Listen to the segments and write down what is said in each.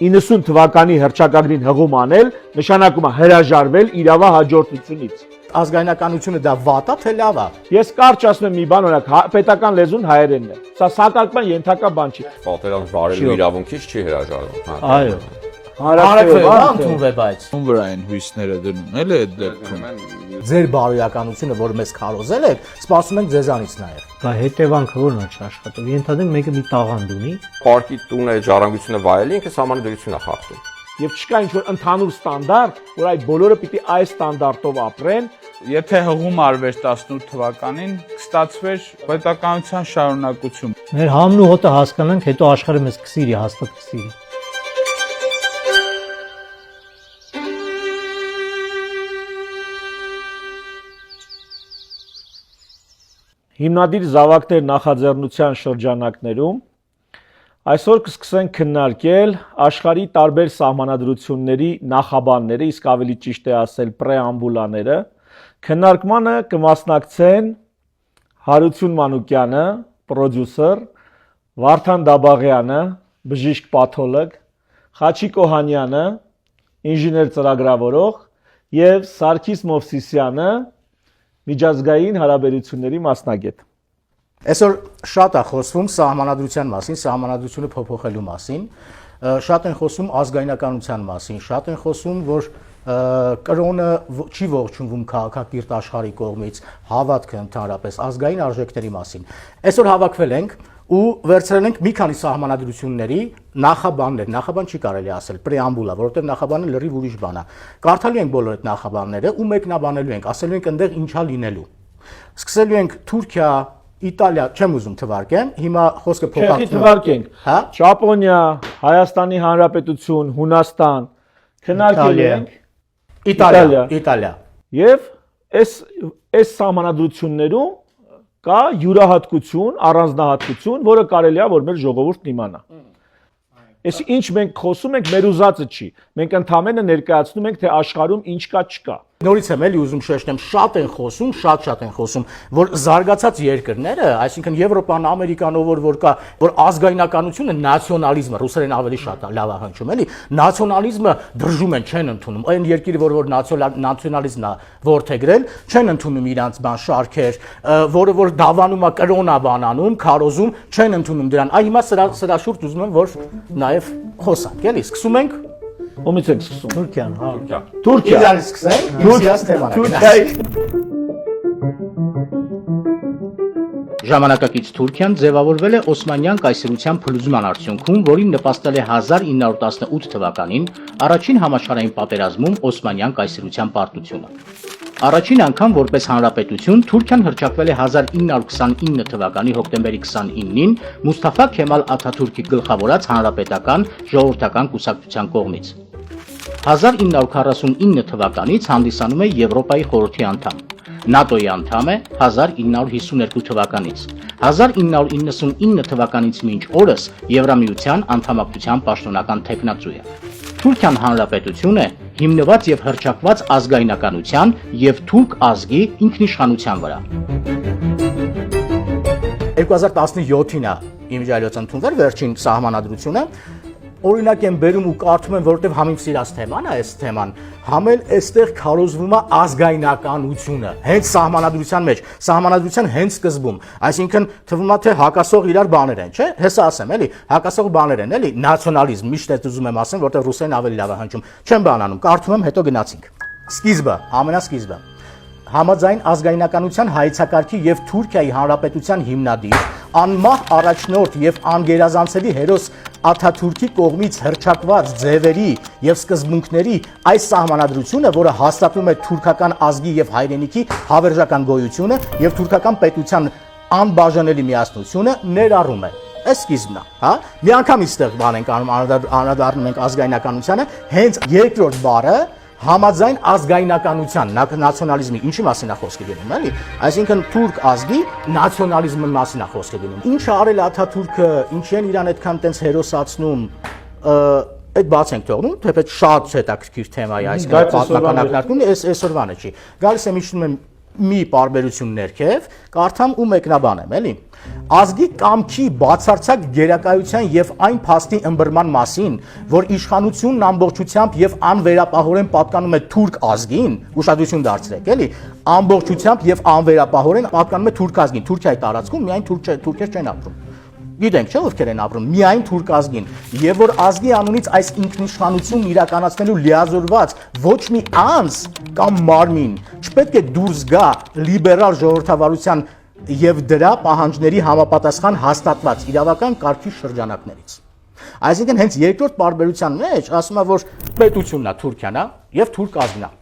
90 թվականի հռչակագրին հղում անել նշանակում է հրաժարվել իրավահաջորդությունից։ Ազգայնականությունը դա վատ է, թե լավ է։ Ես կարճ ասում եմ մի բան, օրինակ պետական լեզուն հայերենն է։ Սա սակարկման ենթակա բան չի։ Պատերազմ վարելու իրավունքից չի հրաժարվում։ Այո։ Հարաբերական ընդունվե բայց։ Ում վրա են հույսները դնում, էլի այդ դեպքում։ Ձեր բարոյականությունը, որ մեզ քարոզել եք, սպասում ենք ձեզանից նաև։ Բա հետևանքը ո՞րն է աշխատում։ Ենթադրենք մեկը մի տաղանդ ունի։ Պարկի տունը ժառանգությունը վայելի ինքը սահմանադրություն է խախտում։ Եվ չկա ինչ-որ ընդհանուր ստանդարտ, որ այդ բոլորը պիտի այս ստանդարտով ապրեն։ Եթե հղում արվեր 18 թվականին, կստացվեր պետականության շարունակություն։ Մեր համն ու հոտը հասկանանք, հետո աշխարհը մեզ կսիրի, հաստատ կսիրի։ Հիմնադիր զավակներ նախաձեռնության շրջանակներում այսօր կսկսենք քննարկել աշխարհի տարբեր սահմանադրությունների նախաբանները, իսկ ավելի ճիշտ է ասել պրեամբուլաները։ Քննարկմանը կմասնակցեն Հարություն Մանուկյանը, պրոդյուսեր, Վարդան Դաբաղյանը, բժիշկ պաթոլոգ, Խաչիկ Օհանյանը, ինժեներ ծրագրավորող եւ Սարգիս Մովսիսյանը, միջազգային հարաբերությունների մասնագետ։ Այսօր շատ է խոսվում սահմանադրության մասին, սահմանադրությունը փոփոխելու մասին, շատ են խոսում ազգայնականության մասին, շատ են խոսում, որ կրոնը չի ողջունվում քաղաքակիրթ աշխարհի կողմից, հավատքը ընդհանրապես ազգային արժեքների մասին։ Այսօր հավաքվել ենք ու վերցրել ենք մի քանի սահմանադրությունների նախաբաններ, նախաբան չի կարելի ասել, պրեամբուլա, որովհետև նախաբանը լրիվ ուրիշ բան է։ Կարդալու ենք բոլոր այդ նախաբանները ու մեկնաբանելու ենք, ասելու ենք այնտեղ ինչա լինելու։ Սկսելու ենք Թուրքիա, Իտալիա, չեմ ուզում թվարկեմ, հիմա խոսքը փոխանցենք։ Թվարկենք։ Հա։ Ճապոնիա, Հայաստանի Հանրապետություն, Հունաստան, քննարկել ենք Իտալիա։ Եվ այս սահմանադրություններում կա յուրահատկություն, առանձնահատկություն, որը կարելի է որ մեր ժողովուրդն իմանա։ Այս ինչ մենք խոսում ենք, մեր ուզածը չի։ Մենք ընդհանրապես ներկայացնում ենք, թե աշխարհում ինչ կա, չկա։ Նորից եմ էլի ուզում շեշտեմ, շատ են խոսում, շատ են խոսում, որ զարգացած երկրները, այսինքն Եվրոպան, Ամերիկան, որ կա, որ ազգայնականությունը, նացիոնալիզմը, ռուսերեն ավելի շատ լավ է հնչում, էլի, նացիոնալիզմը դրժում են, չեն ընդունում։ Այն երկիրը, որ նացիոնալիզմն է որդեգրել, չեն ընդունում իրանց բան շարքեր, որ դավանում է կրոնա բանանում, քարոզում, չեն ընդունում դրան։ Այ հիմա սրա շուրջ ուզում եմ, որ նաև խոսանք, էլի, սկսում ենք Ումից ենք սկսում։ Թուրքիան, հա։ Թուրքիա։ Իրարից սկսենք, Թուրքիաց թեման։ Ժամանակակից Թուրքիան ձևավորվել է Օսմանյան կայսրության փլուզման արդյունքում, որին նպաստել է 1918 թվականին առաջին համաշխարհային պատերազմում Օսմանյան կայսրության պարտությունը։ Առաջին անգամ որպես հանրապետություն Թուրքիան հռչակվել է 1929 թվականի հոկտեմբերի 29-ին Մուսթաֆա Քեմալ Աթաթուրքի գլխավորած հանրապետական ժողովրդական կուսակցության կողմից։ 1949 թվականից հանդիսանում է Եվրոպայի խորհրդի անդամ։ ՆԱՏՕ-ի անդամ է 1952 թվականից։ 1999 թվականից մինչ օրս Եվրամիության անդամակցության պաշտոնական թեկնածու է։ Թուրքիան հանրապետություն է հիմնված եւ հռչակված ազգայնականության եւ թուրք ազգի ինքնիշխանության վրա։ 2017-ին է իմիջիայլոց ընդունվել վերջին սահմանադրությունը։ Օրինակ եմ բերում ու կարդում եմ, որովհետև համ իմ սիրած թեման է այս թեման, համ էլ այստեղ քարոզվում է ազգայնականությունը, հենց սահմանադրության մեջ, սահմանադրության հենց սկզբում, այսինքն թվում է թե հակասող իրար բաներ են, չէ՞, հեսա ասեմ, էլի, հակասող բաներ են, էլի, նացիոնալիզմ, միշտ այդ ուզում եմ ասեմ, որովհետև ռուսերեն ավելի լավ է հնչում, չեմ բանանում, կարդում եմ, հետո գնացինք։ Սկիզբը, ամենասկիզբը։ Համաձայն ազգայնականության հայեցակարգի եւ Թուրքիայի հանրապետության հիմնադիր, անմահ առաջնորդ եւ անգերազանցելի հերոս Աթաթուրքի կողմից հռչակված ձևերի եւ սկզբունքների այս սահմանադրությունը, որը հաստատում է թուրքական ազգի եւ հայրենիքի հավերժական գոյությունը եւ թուրքական պետության անբաժանելի միասնությունը ներառում է։ Այս սկիզբն է, հա։ Մի անգամ իստեղ բան ենք անդրադառնում ենք ազգայնականությանը, հենց երկրորդ բառը համաձայն ազգայնականության, նացիոնալիզմի, ինչի մասին է խոսքը գնում, էլի, այսինքն թուրք ազգի նացիոնալիզմի մասին է խոսքը գնում։ Ինչ արել Աթաթուրքը, ինչի են իրան այդքան տենց հերոսացնում, այդ բաց ենք թողնում, թեպետ շատ հետաքրքիր թեմա է, այսինքն պատմական ակնարկումն այսօրվանը չի։ Գալիս եմ իջնում եմ մի պարբերություն ներքև, կարդամ ու մեկնաբանեմ, էլի։ ազգի կամքի բացարձակ գերակայության եւ այն փաստի ըմբռնման մասին, որ իշխանությունն ամբողջությամբ եւ անվերապահորեն պատկանում է թուրք ազգին, ուշադրություն դարձրեք, էլի, ամբողջությամբ եւ անվերապահորեն պատկանում է թուրք ազգին, Թուրքիայի տարածքում միայն թուրքեր չեն ապրում։ Գիտենք, չէ՞ ովքեր են ապրում, միայն թուրք ազգին, եւ որ ազգի անունից այս ինքնիշխանությունն իրականացնելու լիազորված ոչ մի անձ կամ մարմին չպետք է դուրս գա լիբերալ ժողովրդավարության եւ դրա պահանջների համապատասխան հաստատված իրավական կարգի շրջանակներից։ Այսինքն հենց երկրորդ բարբերության մեջ ասում է, որ պետությունն է Թուրքիան, եւ թուրք ազգն է։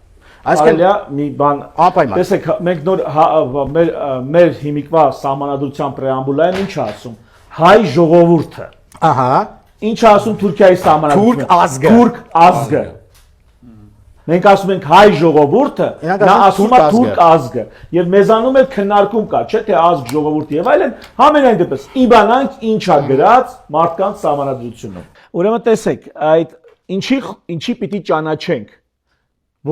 Այսինքն մի բան Անպայման։ տեսեք մենք նոր մեր հիմիկվա սահմանադրության պրեամբուլային ինչ է ասում հայ ժողովուրդը Ահա, ինչ է ասում Թուրքիայի սահմանադրությունը Թուրք ազգը։ Թուրք ազգը մենք ասում ենք հայ ժողովուրդը Իրանք նա ասում ասում է թուրք թուրք ազգը եւ մեզանում էլ քննարկում կա չէ թե ազգ ժողովուրդ եւ այլն համենայն դեպս իբանանք ինչ է գրած մարդկանց սահմանադրությունում ուրեմն տեսեք այդ ինչի պիտի ճանաչենք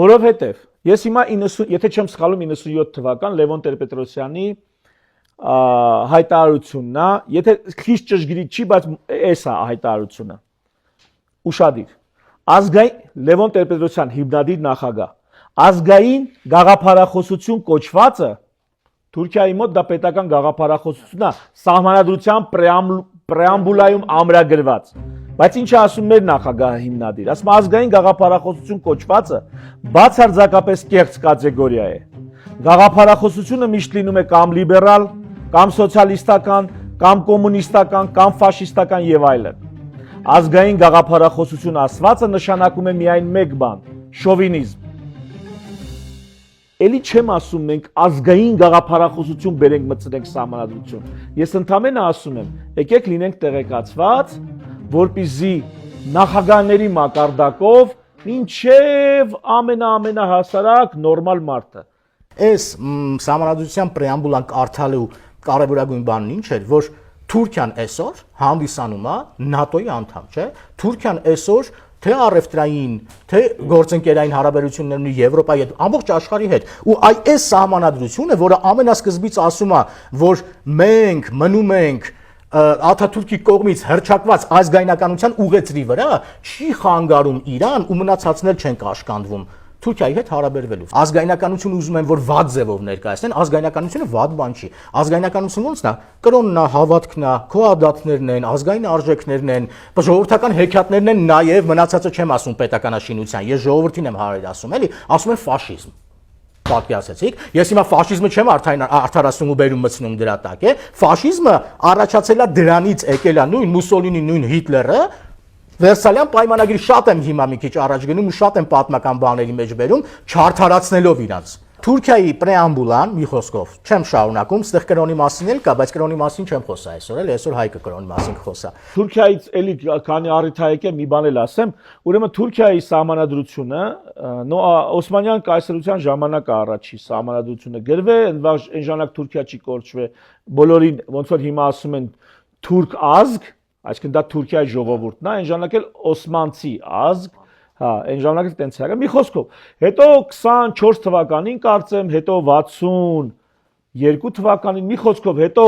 որովհետեւ ես հիմա 90 եթե չեմ սխալվում 97 թվական Լևոն Տեր-Պետրոսյանի հայտարարությունն է, եթե քիչ ճշգրիտ չի, բայց էս է հայտարարությունը։ Ուշադիր։ Ազգային Լևոն Տեր-Պետրոսյան հիմնադիր նախագահ։ Ազգային գաղափարախոսություն կոչվածը Թուրքիայի մոտ դա պետական գաղափարախոսությունն է, սահմանադրության պրեամբուլայում ամրագրված։ Բայց ինչ է ասում մեր նախագահը հիմնադիր։ Ասում ազգային գաղափարախոսություն կոչվածը բացարձակապես կեղծ կատեգորիա է։ Գաղափարախոսությունը միշտ լինում է կամ լիբերալ, կամ սոցիալիստական, կամ կոմունիստական, կամ ֆաշիստական եւ այլն։ Ազգային գաղափարախոսություն ասվածը նշանակում է միայն մեկ բան՝ շովինիզմ։ Էլի չեմ ասում մենք ազգային գաղափարախոսություն բերենք մտցնենք սահմանադրություն։ Ես ընդամենը ասում եմ, եկեք լինենք տեղեկացված, որպեսզի նախագահների մակարդակով մինչև ամենահասարակ նորմալ մարդը այս սահմանադրության պրեամբուլան կարդալու կարևորագույն բանն ինչ էր, որ Թուրքիան այսօր հանդիսանում է ՆԱՏՕ-ի անդամ, չէ՞։ Թուրքիան այսօր թե առևտրային, թե գործընկերային հարաբերություններն ու Եվրոպայի հետ, ամբողջ աշխարհի հետ, ու այս սահմանադրությունը, որը ամենասկզբից ասում է, որ մենք մնում ենք Աթաթուրքի կողմից հրճակված ազգայնականության ուղեցրի վրա, չի խանգարում Իրան ու մնացածներ չեն կաշկանդվում Թուրքիայի հետ հարաբերվելու։ Ազգայնականությունը ուզում են, որ վատ ձևով ներկայացնեն, ազգայնականությունը վատ բան չի։ Ազգայնականությունը ոնց է, կրոնն է, հավատքն է, քո ադատներն են, ազգային արժեքներն են, ժողովրդական հեքիաթներն են, նաև մնացածը չեմ ասում պետականաշինության, ես ժողովրդին եմ հարել ասում, էլի, ասում են ֆաշիզմ։ Պատկերացեցիք, ես հիմա ֆաշիզմը չեմ արդարացնում ու բերում մտցնում դրա տակ, է, ֆաշիզմը առաջացել է դրանից եկել է նույն Մուսոլինի, նույն Հիտլերը, Վերսալյան պայմանագրի շատ եմ հիմա մի քիչ առաջ գնում ու շատ եմ պատմական բաների մեջ բերում, չարդարացնելով իրանց։ Թուրքիայի պրեամբուլան, մի խոսքով, չեմ շարունակում, ստեղ կրոնի մասին էլ կա, բայց կրոնի մասին չեմ խոսա այսօր, էլ այսօր Հայկը կրոնի մասին կխոսա։ Թուրքիայից էլի քանի առիթ ա եկել մի բան էլ ասեմ, ուրեմն Թուրքիայի սահմանադրությունը Օսմանյան կայսրության ժամանակ առաջի սահմանադրությունը գրվել, այն ժամանակ Թուրքիա չի կորչվել, բոլորին ոնց որ հիմա ասում են թուրք ազգ, այսինքն դա Թուրքիայի ժողովուրդն է, այն ժամանակ էլ օսմանցի ազգ, հա, այն ժամանակ էլ տենց եղավ։ Մի խոսքով, հետո 24 թվականին կարծեմ, հետո 62 թվականին, մի խոսքով, հետո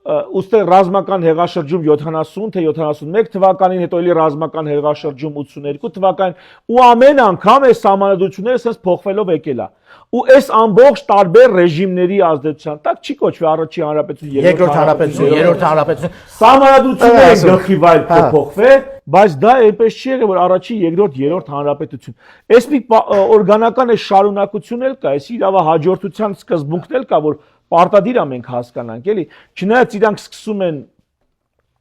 ուստեղ ռազմական հեղաշրջում 70 թե 71 թվականին, հետո էլի ռազմական հեղաշրջում 82 թվականին, ու ամեն անգամ այս սահմանադրությունները sense փոխվելով եկել է։ Ու այս ամբողջ տարբեր ռեժիմների ազդեցության տակ չի կոչվի առաջի հանրապետություն, երկրորդ հանրապետություն, երրորդ հանրապետություն։ Սահմանադրությունները գլխի վայր փոխվել, բայց դա այնպես չի եղել, որ առաջի, երկրորդ, երրորդ հանրապետություն։ Այս մի օրգանական է շարունակություն էլ կա, այս իրավահաջորդության սկզբունքն էլ կա, որ պարտադիր է մենք հասկանանք, էլի։ Չնայած իրանք սկսում են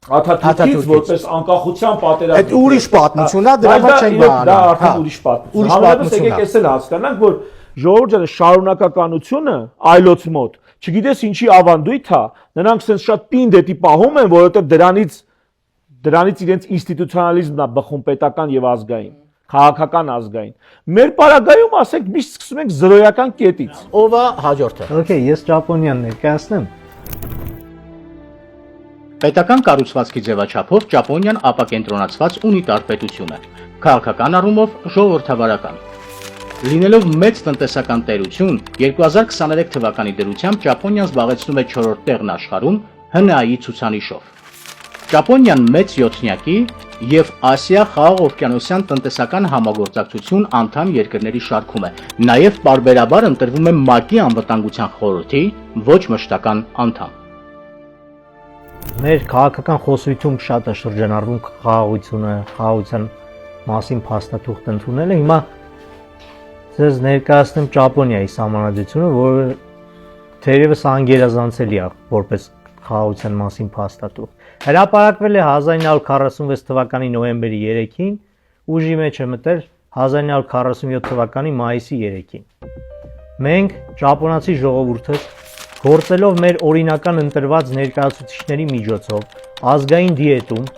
Աթաթուրքից որպես անկախության պատերազմ։ Այդ ուրիշ պատմությունն է, դրա մեջ չեն բանալու։ Դա արդեն ուրիշ պատմություն։ Համենայնպես եկեք էս էլ հասկանանք, որ ժողովուրդը շարունակականությունը այլոց մոտ, չգիտես ինչի ավանդույթ է, նրանք sense շատ պինդ էտի պահում են, որովհետև դրանից իրենց ինստիտուցիոնալիզմն է բխում պետական եւ ազգային, քաղաքական ազգային։ Մեր պարագայում ասենք միշտ սկսում ենք զրոյական կետից։ Ով է հաջորդը։ Okay, ես Ճապոնիան ներկայացնեմ։ Պետական կառուցվածքի ձևաչափով Ճապոնիան ապակենտրոնացված ունիտար պետություն է, քաղաքական առումով ժողովրդավարական։ Լինելով մեծ տնտեսական տերություն, 2023 թվականի դրությամբ Ճապոնիան զբաղեցնում է 4-րդ տեղն աշխարհում, ՀՆԱ-ի ցուցանիշով։ Ճապոնիան մեծ յոթնյակի եւ Ասիա խաղաղօվկիանոսյան տնտեսական համագործակցություն անդամ երկրների շարքում է։ Նաեւ բարբերաբար ընտրվում է ՄԱԿ-ի անվտանգության խորհրդի ոչ մշտական անդամ։ Մեր քաղաքական խոսույթում շատ է շրջանառվում խաղաղության մասին փաստաթուղթ ընդունելը։ Հիմա ձեզ ներկայացնեմ Ճապոնիայի սահմանադրությունը, որը թերևս անգերազանցելի է որպես խաղաղության մասին փաստաթուղթ։ Հրապարակվել է 1946 թվականի նոյեմբերի 3-ին, ուժի մեջ է մտել 1947 թվականի մայիսի 3-ին։ Մենք ճապոնացի ժողովուրդը գործելով մեր օրինական ընտրված ներկայացուցիչների միջոցով ազգային դիետում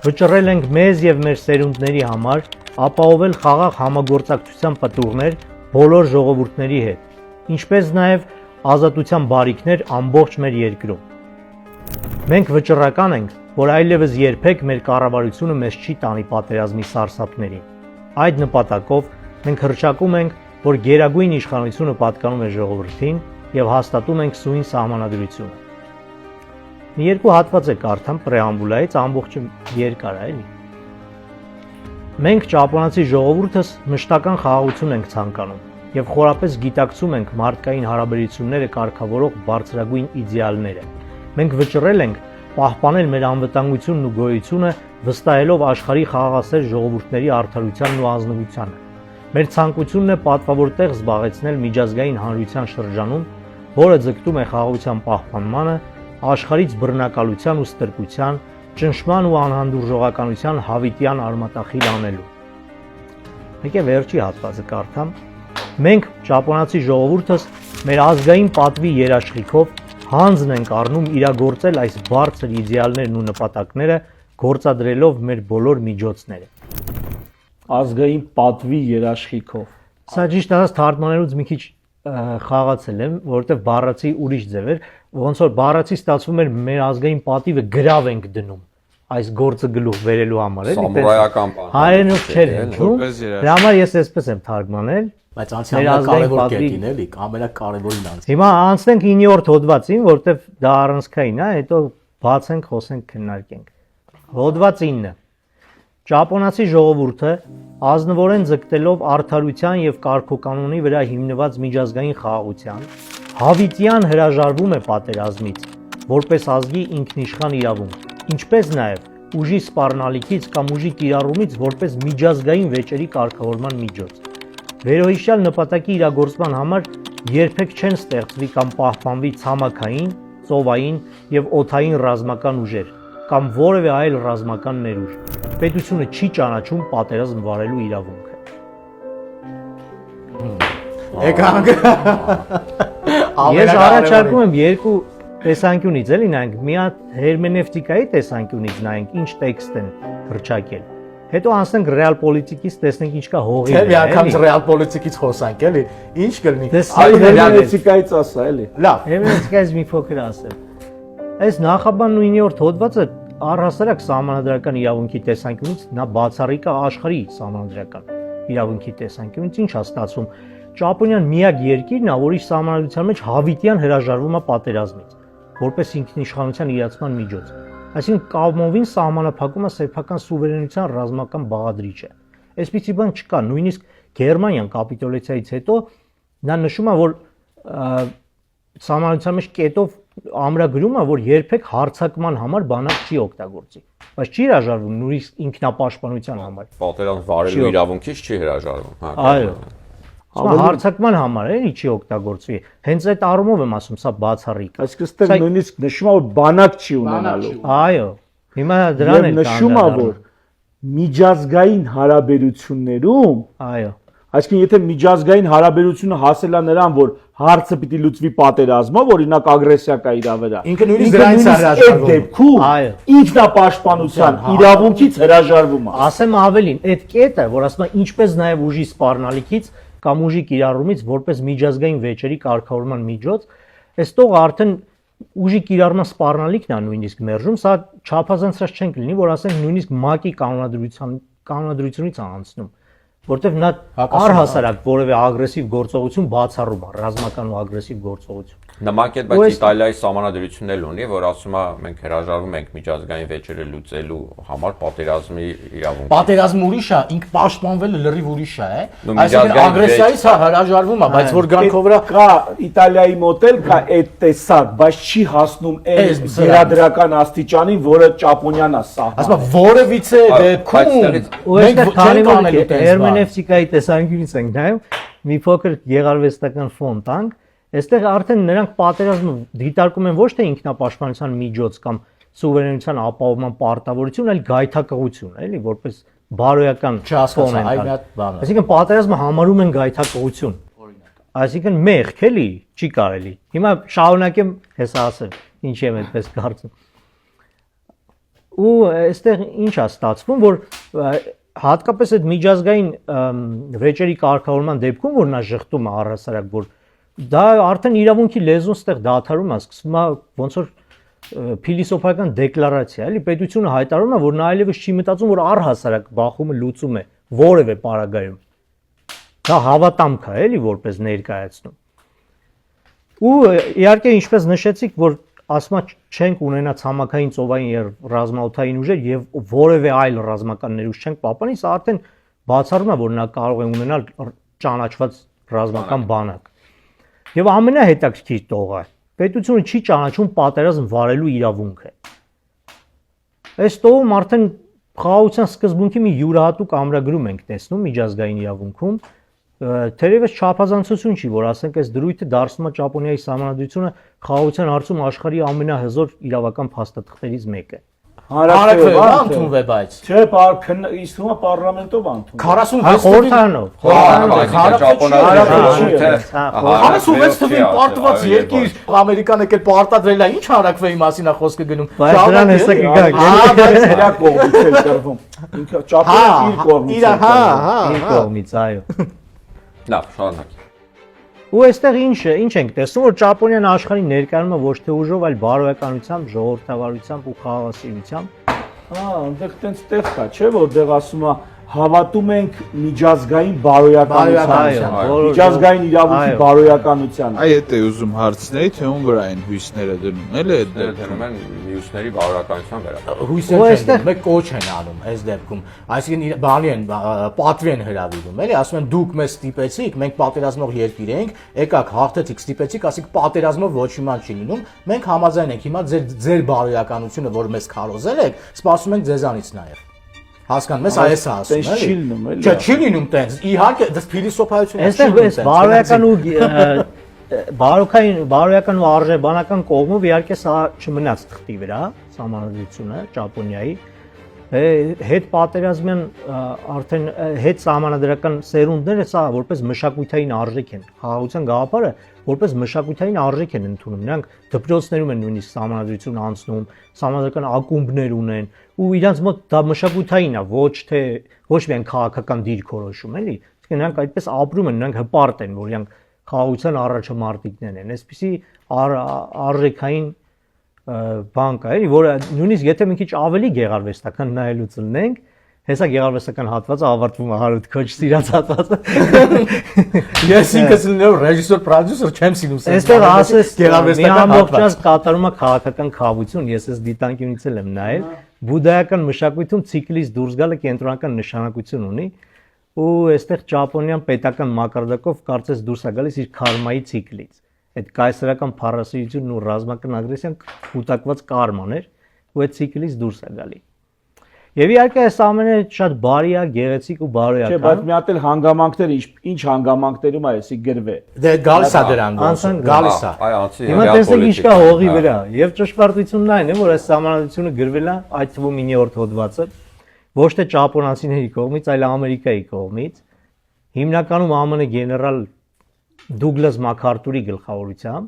վճռել ենք մեզ եւ մեր սերունդների համար ապահովել խաղաղ համագործակցության պտուղներ բոլոր ժողովուրդների հետ, ինչպես նաեւ ազատության բարիքներ ամբողջ մեր երկրում։ Մենք վճռական ենք, որ այլևս երբեք մեր կառավարությունը մեզ չի տանի պատերազմի սարսափներին։ Այդ նպատակով մենք հռչակում ենք, որ գերագույն իշխանությունը պատկանում է ժողովրդին եւ հաստատում ենք սույն սահմանադրությունը։ Մի երկու հատված է կարդամ պրեամբուլայից, ամբողջը երկար է, էլի։ Մենք ճապոնացի ժողովուրդս մշտական խաղաղություն ենք ցանկանում եւ խորապես գիտակցում ենք մարդկային հարաբերությունները կարգավորող բարձրագույն իդեալները։ Մենք վճռել ենք պահպանել մեր անվտանգությունն ու գոյությունը, վստահելով աշխարհի խաղաղասեր ժողովուրդների արդարությանն ու ազնվությանը։ Մեր ցանկությունն է պատվավոր տեղ զբաղեցնել միջազգային հանրության շրջանում, որը ձգտում է խաղաղության պահպանմանը, աշխարհից բռնակալության ու ստրկության, ճնշման ու անհանդուրժողականության հավիտյան արմատախիլ անելու։ Եկե վերջի հատվածը կարդամ։ Մենք ճապոնացի ժողովուրդս մեր ազգային պատվի երաշխիքով հանձն ենք առնում իրագործել այս բարձր իդեալներն ու նպատակները, գործադրելով մեր բոլոր միջոցները։ Ազգային պատվի երաշխիքով։ Սա ճիշտ ասած թարգմանելուց մի քիչ խաղացել եմ, որովհետև բառացի ուրիշ ձև էր, ոնց որ բառացի ստացվում էր մեր ազգային պատիվը գրավ ենք դնում այս գործը գլուխ վերելու համար, էլի։ Սամուրայական բան։ Հայերենով չէր հնչում։ որպես երաշխիք։ Դրա համար ես այսպես եմ թարգմանել։ Բայց ամենակարևոր կետին էլի, ամենակարևորին անց։ Հիմա անցնենք 9-րդ հոդվածին, որտեվ դա առանցքային է, հետո բացենք, խոսենք, քննարկենք։ Հոդված 9։ Ճապոնացի ժողովուրդը ազնվորեն ձգտելով արդարության եւ կարգոկանոնի վրա հիմնված միջազգային խաղաղության, հավիտյան հրաժարվում է պատերազմից, որպես ազգի ինքնիշխան իրավունք, ինչպես նաեւ ուժի սպառնալիքից կամ ուժի կիրառումից որպես միջազգային վեճերի կարգավորման միջոց։ Վերոհիշյալ նպատակի իրագործման համար երբեք չեն ստեղծվի կամ պահպանվի ցամաքային, ծովային եւ օդային ռազմական ուժեր կամ որևէ այլ ռազմական ներուժ։ Պետությունը չի ճանաչում պատերազմ վարելու իրավունքը։ Եկանք։ Ես առաջարկում եմ երկու տեսանկյունից էլի նայենք, մի հատ հերմենևտիկայի տեսանկյունից նայենք, ինչ տեքստ են հռչակել։ Հետո անցնենք ռեալ պոլիտիկից, տեսնենք ինչ կա հողի Թե մի անգամ ռեալ պոլիտիկից խոսանք, էլի։ Ինչ կլինի։ Այ հերմենևտիկայից ասա, էլի։ Լավ։ Հերմենևտիկայից մի փոքր ասեմ։ Այս նախաբանն ու 9-րդ հոդվածը առհասարակ սահմանադրական իրավունքի տեսանկյունից նա բացառիկ է աշխարհի սահմանադրական իրավունքի տեսանկյունից, ինչ է ստացվում։ Ճապոնիան միակ երկիրն է, որի սահմանադրության մեջ հավիտյան հրաժարվում է պատերազմից, որպես ինքնիշխանության իրացման միջոց։ Այսինքն կամովին սահմանափակում է սեփական սուվերենության ռազմական բաղադրիչ է։ Այսպիսի բան չկա, նույնիսկ Գերմանիան կապիտուլյացիայից հետո նա նշում է, որ սահմանադրության մեջ կետով ամրագրում է, որ երբեք հարձակման համար բանակ չի օգտագործի, բայց չի հրաժարվում նույնիսկ ինքնապաշտպանության համար։ Պատերազմ վարելու իրավունքից չի հրաժարվում, հա։ Այո։ Հարձակման համար էլի չի օգտագործվի։ Հենց այդ առումով եմ ասում, սա բացառիկ։ Այսինքն ստեղ նույնիսկ նշում է, որ բանակ չի ունենալու։ Այո։ Հիմա դրան Եվ էլ նշում է, որ միջազգային հարաբերություններում, այո, այսինքն եթե միջազգային հարաբերությունը հասել է նրան, որ հարցը պիտի լուծվի պատերազմով, օրինակ ագրեսիա կա իր վրա, Ինքը նույնիսկ դրանից է հրաժարվում։ այդ դեպքում Այո։ ինքնապաշտպանության իրավունքից հրաժարվում է։ ասեմ ավելին, այդ կետը, որ ասում է ինչպես նաև ուժի սպառնալիքից կամ ուժի կիրառումից որպես միջազգային վեճերի կարգավորման միջոց, այստեղ արդեն ուժի կիրառման սպառնալիքն է նույնիսկ մերժում, սա չափազանցած չենք լինի, որ ասենք նույնիսկ ՄԱԿ-ի կանոնադրությունից է անցնում, որտեղ նա առհասարակ որևէ ագրեսիվ գործողություն բացառում է, ռազմական ու ագրեսիվ գործողություն։ Նամակետ, բայց Իտալիայի սահմանադրությունն էլ ունի, որ ասում է մենք հրաժարվում ենք միջազգային վեճերը լուծելու համար պատերազմի իրավունք։ Պատերազմը ուրիշ է, ինք պաշտպանվելը լրիվ ուրիշ է, Նո, այսինքն միջազգային ագրեսիայից հրաժարվում է, բայց որ գանքով վրա կա Իտալիայի մոդել, կա այդ տեսակ, բայց չի հասնում այն գերադրական աստիճանին, որը Ճապոնիան է սահմանում։ ասում եմ որևիցե դեպքում ու այստեղ քանի որ հերմենևտիկայի տեսանկյունից ենք նայում, մի փոքր գեղարվեստական ֆոն տանք, այստեղ արդեն նրանք պատերազմը դիտարկում են ոչ թե ինքնապաշտպանության միջոց կամ սուվերենության ապահովման պարտավորություն, այլ գայթակղություն, էլի, որպես բարոյական չհասկացա, այլ մի հատ բան է։ Այսինքն պատերազմը համարում են գայթակղություն։ Այսինքն մեղք էլի, չի կարելի։ Հիմա շարունակեմ հեսա ասել, ինչի եմ այդպես կարծում։ Ու այստեղ ինչ է ստացվում, որ հատկապես այդ միջազգային վեճերի կարգավորման դեպքում, որ նա շղթում է առհասարակ, որ դա արդեն իրավունքի լեզուն ստեղ դադարում է, սկսվում է ոնց որ փիլիսոփայական դեկլարացիա, էլի պետությունը հայտարարում է, որ նա այլևս չի մտածում, որ առհասարակ բախումը լուծում է որևէ պարագայում։ Դա հավատամք է, էլի որպես ներկայացնում։ Ու իհարկե ինչպես նշեցիք, որ ասма չենք ունենա ցամաքային ծովային եւ ռազմաօդային ուժեր եւ որևէ այլ ռազմական ներուժ չենք պահպանի, սա արդեն բացառում է, որ նա կարող է ունենալ ճանաչված ռազմական բանակ։ Եվ ամենահետաքրքիր տողը պետությունը չի ճանաչում պատերազմ վարելու իրավունքը։ Այս տողում արդեն խաղաղության սկզբունքի մի յուրահատուկ ամրագրում ենք տեսնում միջազգային իրավունքում, թերևս չափազանցություն չի, որ ասենք այս դրույթը դարձնում է Ճապոնիայի սահմանադրությունը խաղաղության հարցում աշխարհի ամենահզոր իրավական փաստաթղթերից մեկը։ Հանրապետություն ընդունվում է, բայց Չէ, իստում է պարլամենտով ընդունվում։ 46 թվին պարտված երկիր Ամերիկան եկել պարտադրել է, ինչ հանրակրվեի մասին է խոսքը գնում։ Բայց դրան հեսա կգանք։ բայց նրա կողմից էլ կրվում։ Ինքը Ճապոնիան իր կողմից։ Իր կողմից, այո։ Լավ, շարունակի։ Ու այստեղ ինչ ենք տեսնում, որ Ճապոնիան աշխարհի ներկայանում է ոչ թե ուժով, այլ բարոյականությամբ, ժողովրդավարությամբ ու խաղաղասիրությամբ։ Այնտեղ տենց տեղ կա, չէ՞, որտեղ ասում է հավատում ենք միջազգային բարոյականությանը, միջազգային իրավունքի բարոյականությանը։ Այ դա է ուզում հարցնել, թե ում վրա են հույսները դնում, էլի այդ Դնում են մյուսների բարոյականության վրա։ հույսեր չեն, մեկ կոչ են անում այս դեպքում։ Այսինքն բանի են, պատվի են հրավիրում, էլի, ասում են դուք մեզ ստիպեցիք, մենք պատերազմող երկիր ենք, եկաք հաղթեցիք, ստիպեցիք, ասիկ պատերազմով ոչ մի բան չի լինում, մենք համաձայն ենք հիմա ձեր բարոյականությունը, որ մեզ քարոզել եք, սպասում ենք ձեզանից նաև։ Հասկանում ես, այս է ասում, էլի։ Չի լինում, էլի։ Չէ, չի լինում տենց։ Իհարկե, դա փիլիսոփայություն է։ Այստեղ էս բարոյական ու արժեբանական կողմով իհարկե սա չմնաց թղթի վրա, սահմանադրությունը Ճապոնիայի հետ պատերազմյան արդեն հետ սահմանադրական սերունդները սա որպես մշակութային արժեք են, խաղաղության գաղափարը որպես մշակութային արժեք են ընդունում, նրանք դպրոցներում են նույնիսկ սահմանադրություն անցնում, սահմանադրական ակումբներ ունեն ու իրանց մոտ դա մշակութային է, ոչ միայն քաղաքական դիրքորոշում, էլի, իսկ նրանք այդպես ապրում են, նրանք հպարտ են, որ իրանք խաղաղության առաջամարտիկներ են, այսպիսի արժեքային բան կա, էլի, որը նույնիսկ եթե մի քիչ ավելի գեղարվեստական նայելուց լինենք, հեսա գեղարվեստական հատվածը ավարտվում է Հարութ քոչ սիրած հատվածը։ Ես ինքս լինելով ռեժիսոր, պրոդյուսեր չեմ սիրում սենց։ Այստեղ ասես գեղարվեստական հատված կատարում է քաղաքական խաղաղություն, ես այս դիտանկյունից էլ եմ նայել, բուդդայական մշակույթում ցիկլից դուրս գալը կենտրոնական նշանակություն ունի, ու այստեղ Ճապոնիան պետական մակարդակով կարծես դուրս է գալիս իր քարմայի ցիկլից։ Այդ կայսերական փառասիրությունն ու ռազմական ագրեսիան կուտակված կարման էր, ու այդ ցիկլից դուրս է գալի։ Եվ իհարկե այս ամենը շատ բարի է, գեղեցիկ ու բարոյական։ Չէ, բայց մի հատ էլ հանգամանքները, ինչ հանգամանքներում է էսի գրվե։ Դե գալիս է դրան գալիս է։ Այ անցի Հիմա տեսեք ինչ կա հողի վրա, եւ ճշմարտությունն այն է, որ այս սահմանադրությունը գրվել է այդ թվում 9-րդ հոդվածը, ոչ թե ճապոնացիների կողմից, այլ Ամերիկայի կողմից։ Հիմնականում ԱՄՆ գեներալ Դուգլաս Մաքարթուրի գլխավորությամբ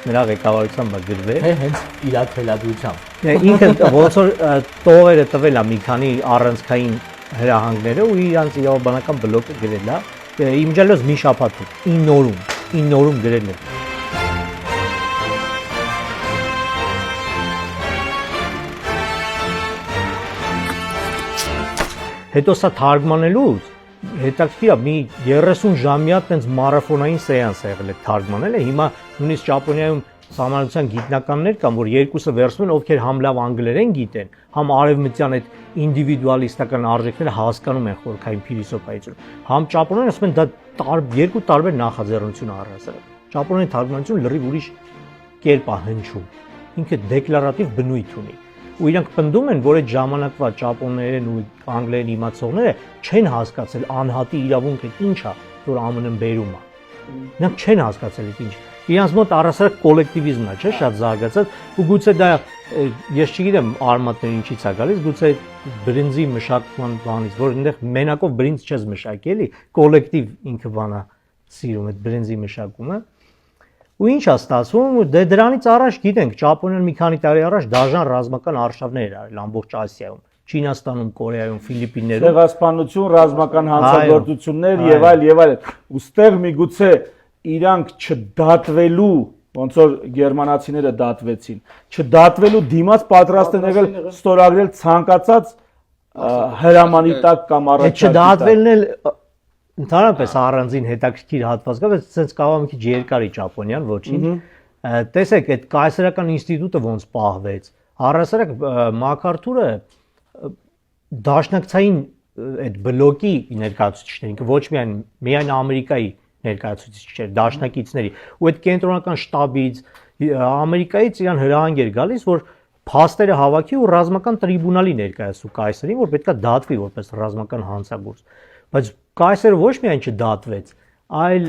նրա ղեկավարությամբ է գրվել։ Հենց իր թելադրությամբ։ Ինքը ոնց որ տողերը տվել է մի քանի առանցքային հրահանգները ու իրանց իրավաբանական բլոկը գրել է։ Իմջալոս մի շաբաթում 9 օրում գրել է։ Հետո սա թարգմանելուց հետաքրքիր է, մի 30 ժամյա տենց մարաթոնային սեանս ա եղել է թարգմանել է, հիմա նույնիսկ Ճապոնիայում Սահմանադրության գիտնականներ կան, որ երկուսը վերցնում են, ովքեր համ լավ անգլերեն գիտեն, համ արևմտյան այդ ինդիվիդուալիստական արժեքները հասկանում են խորքային փիլիսոփայություն։ Համ ճապոներեն ասում են դա երկու տարբեր նախաձեռնություն առհասարակ։ Ճապոներեն թարգմանությունը լրիվ ուրիշ կերպ է հնչում։ Ինքը դեկլարատիվ բնույթ ունի։ Ու իրանք պնդում են, որ այդ ժամանակվա ճապոներեն ու անգլերեն իմացողները չեն հասկացել անհատի իրավունքը ինչ է, որ ԱՄՆ-ն բերում է։ Նրանք չեն հասկացել այդ ինչ։ Իրանց մոտ առհասարակ կոլեկտիվիզմն է, չէ՞, շատ զարգացած, ու գուցե դա ես չգիտեմ արմատները ինչից է գալիս, գուցե բրինձի մշակման բանից, որ այնտեղ մենակով բրինձ չես մշակի, էլի, կոլեկտիվ ինքը բանա սիրում այդ բրինձի մշակումը։ Ու ինչ է ստացվում, դե դրանից առաջ գիտենք, Ճապոնիան մի քանի տարի առաջ դաժան ռազմական արշավներ էր արել ամբողջ Ասիայում, Չինաստանում, Կորեայում, Ֆիլիպիններում։ Ցեղասպանություն, ռազմական հանցագործություններ եւ այլ։ Ոստեղ միգուցե իրանք չդատվելու, ոնց որ գերմանացիները դատվեցին, չդատվելու դիմաց պատրաստ են եղել ստորագրել ցանկացած հրամանի տակ կամ առաջարկի տակ։ Չդատվելն էլ ընդհանրապես առանձին հետաքրքիր հատված կա, բայց ցենց կարող մի քիչ երկարի Ճապոնիան, ոչինչ։ Տեսեք, այդ կայսերական ինստիտուտը ոնց պահվեց։ Առհասարակ MacArthur-ը դաշնակցային այդ բլոկի ներկայացուցիչներին, ոչ միայն Ամերիկայի ներկայացուցիչներ, դաշնակիցների, ու այդ կենտրոնական շտաբից Ամերիկայից իրան հրահանգ էր գալիս, որ փաստերը հավաքի ու ռազմական տրիբունալի ներկայացու կայսերին, որ պետքա դատվի որպես ռազմական հանցագործ։ Բայց կայսերը ոչ միայն չդատվեց, այլ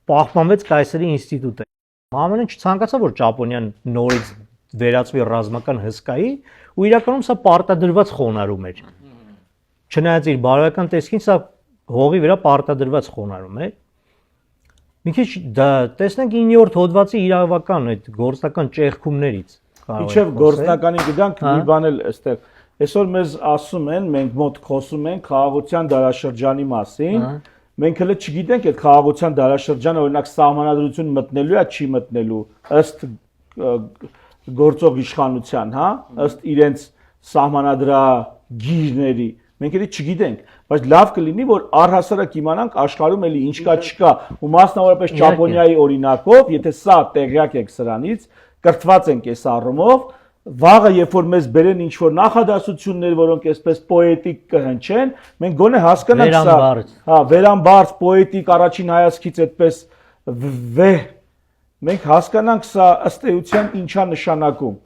պահպանվեց կայսերի ինստիտուտը։ ԱՄՆ-ն չցանկացավ, որ Ճապոնիան նորից վերածվի ռազմական հսկայի, ու իրականում սա պարտադրված խոնարհում էր։ Չնայած իր բարոյական տեսքին սա հողի վրա պարտադրված խոնարհում էր։ Մի քիչ տեսնենք 9-րդ հոդվածի իրավական այդ գործնական ճեղքումներից։ Իչև գործնականի գտանք մի բան էլ այստեղ։ Այսօր մեզ ասում են, մենք մոտ խոսում ենք խաղաղության դարաշրջանի մասին։ Մենք հələ չգիտենք այդ խաղաղության դարաշրջանը օրինակ սահմանադրություն մտնելու է, չի մտնելու ըստ գործող իշխանության, հա, ըստ իրենց սահմանադրագիրների։ Մենք էլի չգիտենք, բայց լավ կլինի, որ առհասարակ իմանանք աշխարհում էլի ինչ կա, չկա, ու մասնավորապես Ճապոնիայի օրինակով, եթե սա տեղյակ եք սրանից, կրթված ենք այս առումով, վաղը երբ որ մեզ բերեն ինչ որ նախադասություններ, որոնք այսպես պոետիկ կհնչեն, մենք գոնե հասկանանք սա, հա, վերամբարձ պոետիկ առաջին հայացքից այդպես վեհ, մենք հասկանանք սա ըստ էության ինչա նշանակում։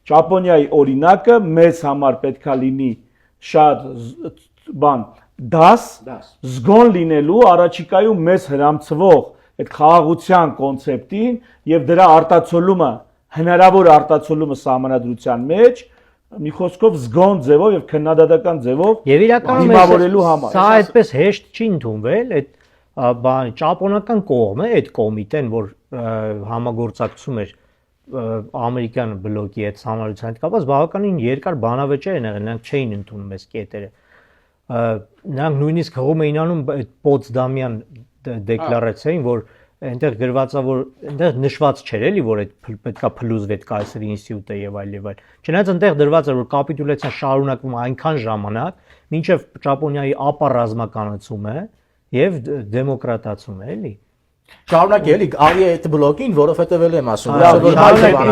Ճապոնիայի օրինակը մեզ համար պետքա լինի շատ բան դաս զգոն լինելու առաջիկայում մեզ հրամցվող այդ խաղաղության կոնցեպտին եւ դրա արտացոլումը հնարավոր արտացոլումը սահմանադրության մեջ մի խոսքով զգոն ձևով եւ քննադատական ձևով եւ իրականում հիմավորելու համար սա այդպես հեշտ չի ընդունվել այդ բան ճապոնական կողմը այդ կոմիտեն որ համագործակցում էր ամերիկյան բլոկի հետ համարության հետ կապված բավականին երկար բանավեճեր են եղել, նրանք չէին ընդունում այս կետերը։ Նրանք նույնիսկ հողում էին անում այդ Պոտսդամյան դեկլարացիային, որ այնտեղ գրված է, որ այնտեղ նշված չէր էլի, որ այդ պետքա փլուզվի այդ կայսերի ինստիտուտը եւ այլ եւ այլ։ Չնայած այնտեղ դրված էր, որ կապիտուլյացիան շարունակվում է այնքան ժամանակ, մինչեւ Ճապոնիայի ապառազմականացումը եւ դեմոկրատացումը էլի։ Շարունակ էլի արի այդ բլոկին, որովհետև էլ եմ ասում,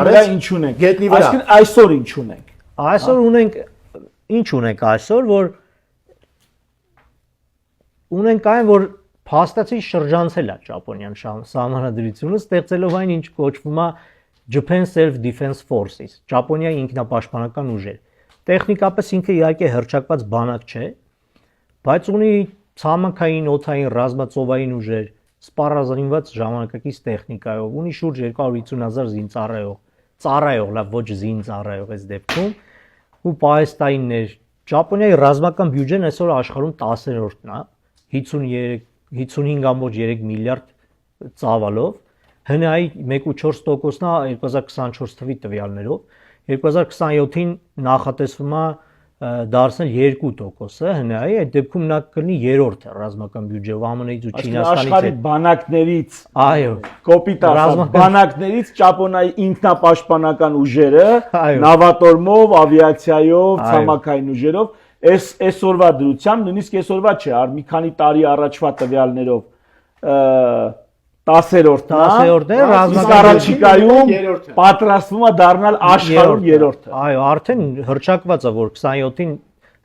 դա ինչ ունենք։ Այսինքն այսօր ինչ ունենք։ Այսօր ունենք ինչ ունենք այսօր, որ ունենք այն, որ փաստացի շրջանցել է Ճապոնիան սահմանադրությունը, ստեղծելով այն, ինչ կոչվում է Japan Self-Defense Forces, Ճապոնիայի ինքնապաշտպանական ուժեր։ Տեխնիկապես ինքը իհարկե հռչակված բանակ չէ, բայց ունի ցամաքային, օդային, ռազմածովային ուժեր, սպառազինված ժամանակակից տեխնիկայով, ունի շուրջ 250,000 զինծառայող, լավ ոչ զինծառայող այս դեպքում, ու պահեստայիններ։ Ճապոնիայի ռազմական բյուջեն այսօր աշխարհում 10-րդն է, 55.3 միլիարդ ծավալով, ՀՆԱ-ի 1.4%-ն է 2024 թվականի տվյալներով, 2027-ին նախատեսվում է դարձնել 2%-ը ՀՆԱ-ի, այդ դեպքում նա կլինի երրորդը ռազմական բյուջեով ԱՄՆ-ից ու Չինաստանից։ Աշխարհի բանակներից, այո, կոպիտ ասած, բանակներից Ճապոնիայի ինքնապաշտպանական ուժերը նավատորմով, ավիացիայով, ցամաքային ուժերով այսօրվա դրությամբ նույնիսկ այսօրվա չէ, մի քանի տարի առաջվա տվյալներով 10-րդն է, ռազմական առաջիկայում պատրաստվում է դառնալ աշխարհում 3-րդը։ Այո, արդեն հրճակված է, որ 27-ին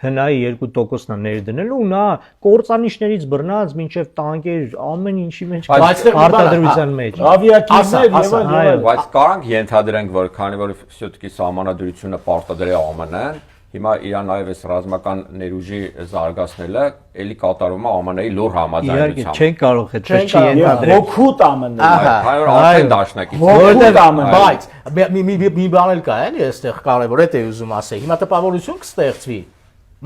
հնայի 2%-ն է ներդնելու, նա կործանիչներից բռնած մինչև տանկեր, ամեն ինչի մեջ արտադրության մեջ։ Ավիակիրներ եւ այլն։ Բայց կարանք ենթադրենք, որ քանի որ все-таки սահմանադրությունը պարտադրել է ԱՄՆ-ն, հիմա Իրան նաև այս ռազմական ներուժի զարգացնելը էլի կատարում է ԱՄՆ-ի լուր Իհարկե, համաձայնությամբ։ չեն կարող այդպես չի ենթադրել։ Հոգուտ ԱՄՆ-ը։ Քանի որ արդեն դաշնակից։ Որտեղ ԱՄՆ-ը։ Բայց մի բան էլ կա, էլի, այստեղ կարևոր է ուզում ասել։ Հիմա տպավորություն կստեղծվի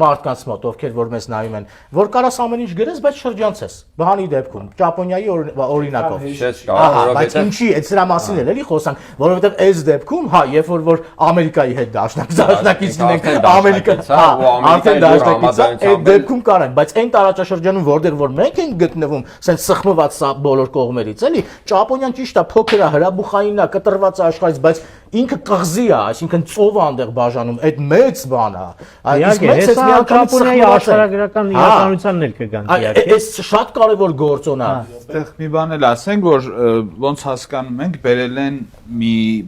մարդկանց մոտ, ովքեր որ մեզ նայում են, որ կարաս ամեն ինչ գրես, բայց շրջանցես։ Բանի դեպքում Ճապոնիայի օրինակով։ Չես կարող, Բայց ինչի, այդ սրա մասին էլ էլի խոսանք, որովհետև այս դեպքում, հա, երբ որ Ամերիկայի հետ դաշնակից լինենք, Ամերիկա, արդեն դաշնակից, այդ դեպքում կարան, բայց այն տարածաշրջանում, որտեղ որ մենք ենք գտնվում, ասեն սխմված սա բոլոր կողմերից, էլի, Ճապոնիան ճիշտ է, փոքր է, հրաբուխային է, կտրված է աշխարհից, բայց ինքը կղզի է, այսինքն ծով է այնտեղ բաժանում, այդ մեծ բան է։ Իսկ մեծ Ճապոնիայի աշխարհագրական իրականությանն էլ կգան իհարկե։ Այս շատ կարևոր գործոն է։ Այստեղ մի բան էլ ասենք, որ ոնց հասկանում ենք,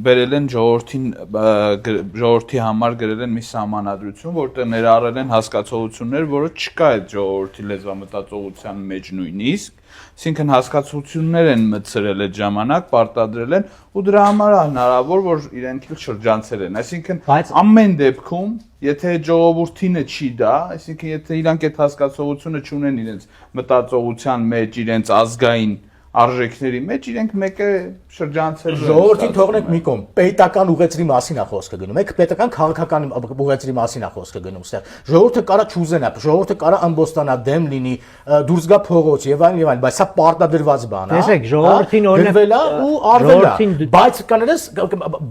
բերել են ժողովրդի համար գրել են մի սահմանադրություն, որտեղ ներառել են հասկացողություններ, որը չկա այդ ժողովրդի լեզվամտածողության մեջ նույնիսկ, այսինքն հասկացություններ են մտցրել այդ ժամանակ, պարտադրել են ու դրա համար է հնարավոր, որ իրենք էլ շրջանցել են, այսինքն ամեն դեպքում եթե ժողովրդինը չի դա, այսինքն եթե իրանք այդ հասկացողությունը չունեն իրենց մտածողության մեջ, իրենց ազգային արժեքների մեջ, իրենք մեկը շրջանցել են։ Ժողովրդին թողնենք մի կողմ, պետական ուղեցրի մասին է խոսքը գնում։ Եք պետական քաղաքական ուղեցրի մասին է խոսքը գնում ստեղ։ Ժողովուրդը կարա չուզենա, ժողովուրդը կարա ամբոստանա, դեմ լինի, դուրս գա փողոց եւ այլն, բայց սա պարտադրված բան է։ Տեսեք, ժողովրդին օրինակ ու արվելա, բայց կաներես,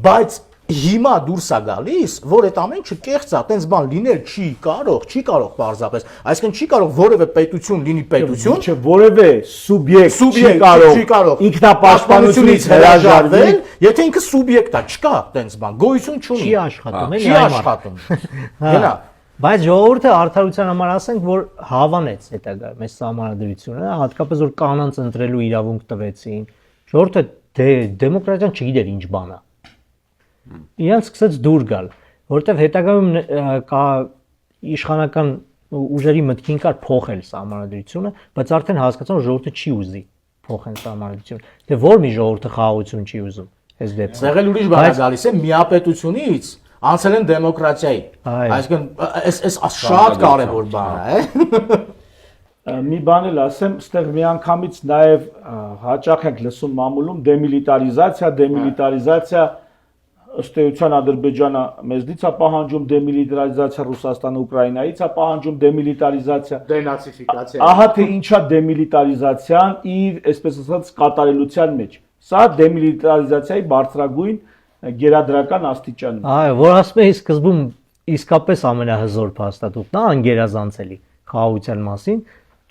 բայց հիմա դուրս է գալիս, որ այդ ամեն ինչը կեղծ է, այտենց բան լինել չի կարող պարզապես, այսինքն չի կարող որևէ պետություն լինի պետություն, Չէ, որևէ սուբյեկտ չի կարող ինքնապաշտպանությունից հրաժարվել, եթե ինքը սուբյեկտ է, չկա այտենց բան, գոյություն չունի։ Չի աշխատում, Չի աշխատում։ Գնա։ Բայց ժողովուրդը արդարության համար ասենք, որ հավանեց հետագա մեծ սահմանադրությունը, հատկապես որ կանանց ընտրելու իրավունք տվեցին։ Ժողովուրդը դեմոկրատիան չգիտեր ինչ բան է։ Իրանց սկսեց դուր գալ, որովհետև հետագայում կա իշխանական ուժերի մտքին կար փոխել սահմանադրությունը, բայց արդեն հասկացան, որ ժողովուրդը չի ուզի փոխեն սահմանադրությունը։ Դե որ մի ժողովուրդը խաղաղություն չի ուզում այս դեպքում։ Սեղել ուրիշ բան է գալիս է միապետությունից անցել են դեմոկրատիայի։ Այսինքն այս շատ կարևոր բան է։ Մի բան էլ ասեմ, ստեղ միանգամից նաև հաճախ ենք լսում մամուլում դեմիլիտարիզացիա, ըստ էության Ադրբեջանը մեզնից է պահանջում դեմիլիտարիզացիա, Ռուսաստանը Ուկրաինայից է պահանջում դեմիլիտարիզացիա։ Դենացիֆիկացիա։ Ահա թե ինչա դեմիլիտարիզացիան իր, այսպես ասած, կատարելության մեջ։ Սա դեմիլիտարիզացիայի բարձրագույն գերադրական աստիճանն է։ Այո, որ ասում էի սկզբում իսկապես ամենահզոր փաստաթուղթն է անգերազանցելի խաղաղության մասին,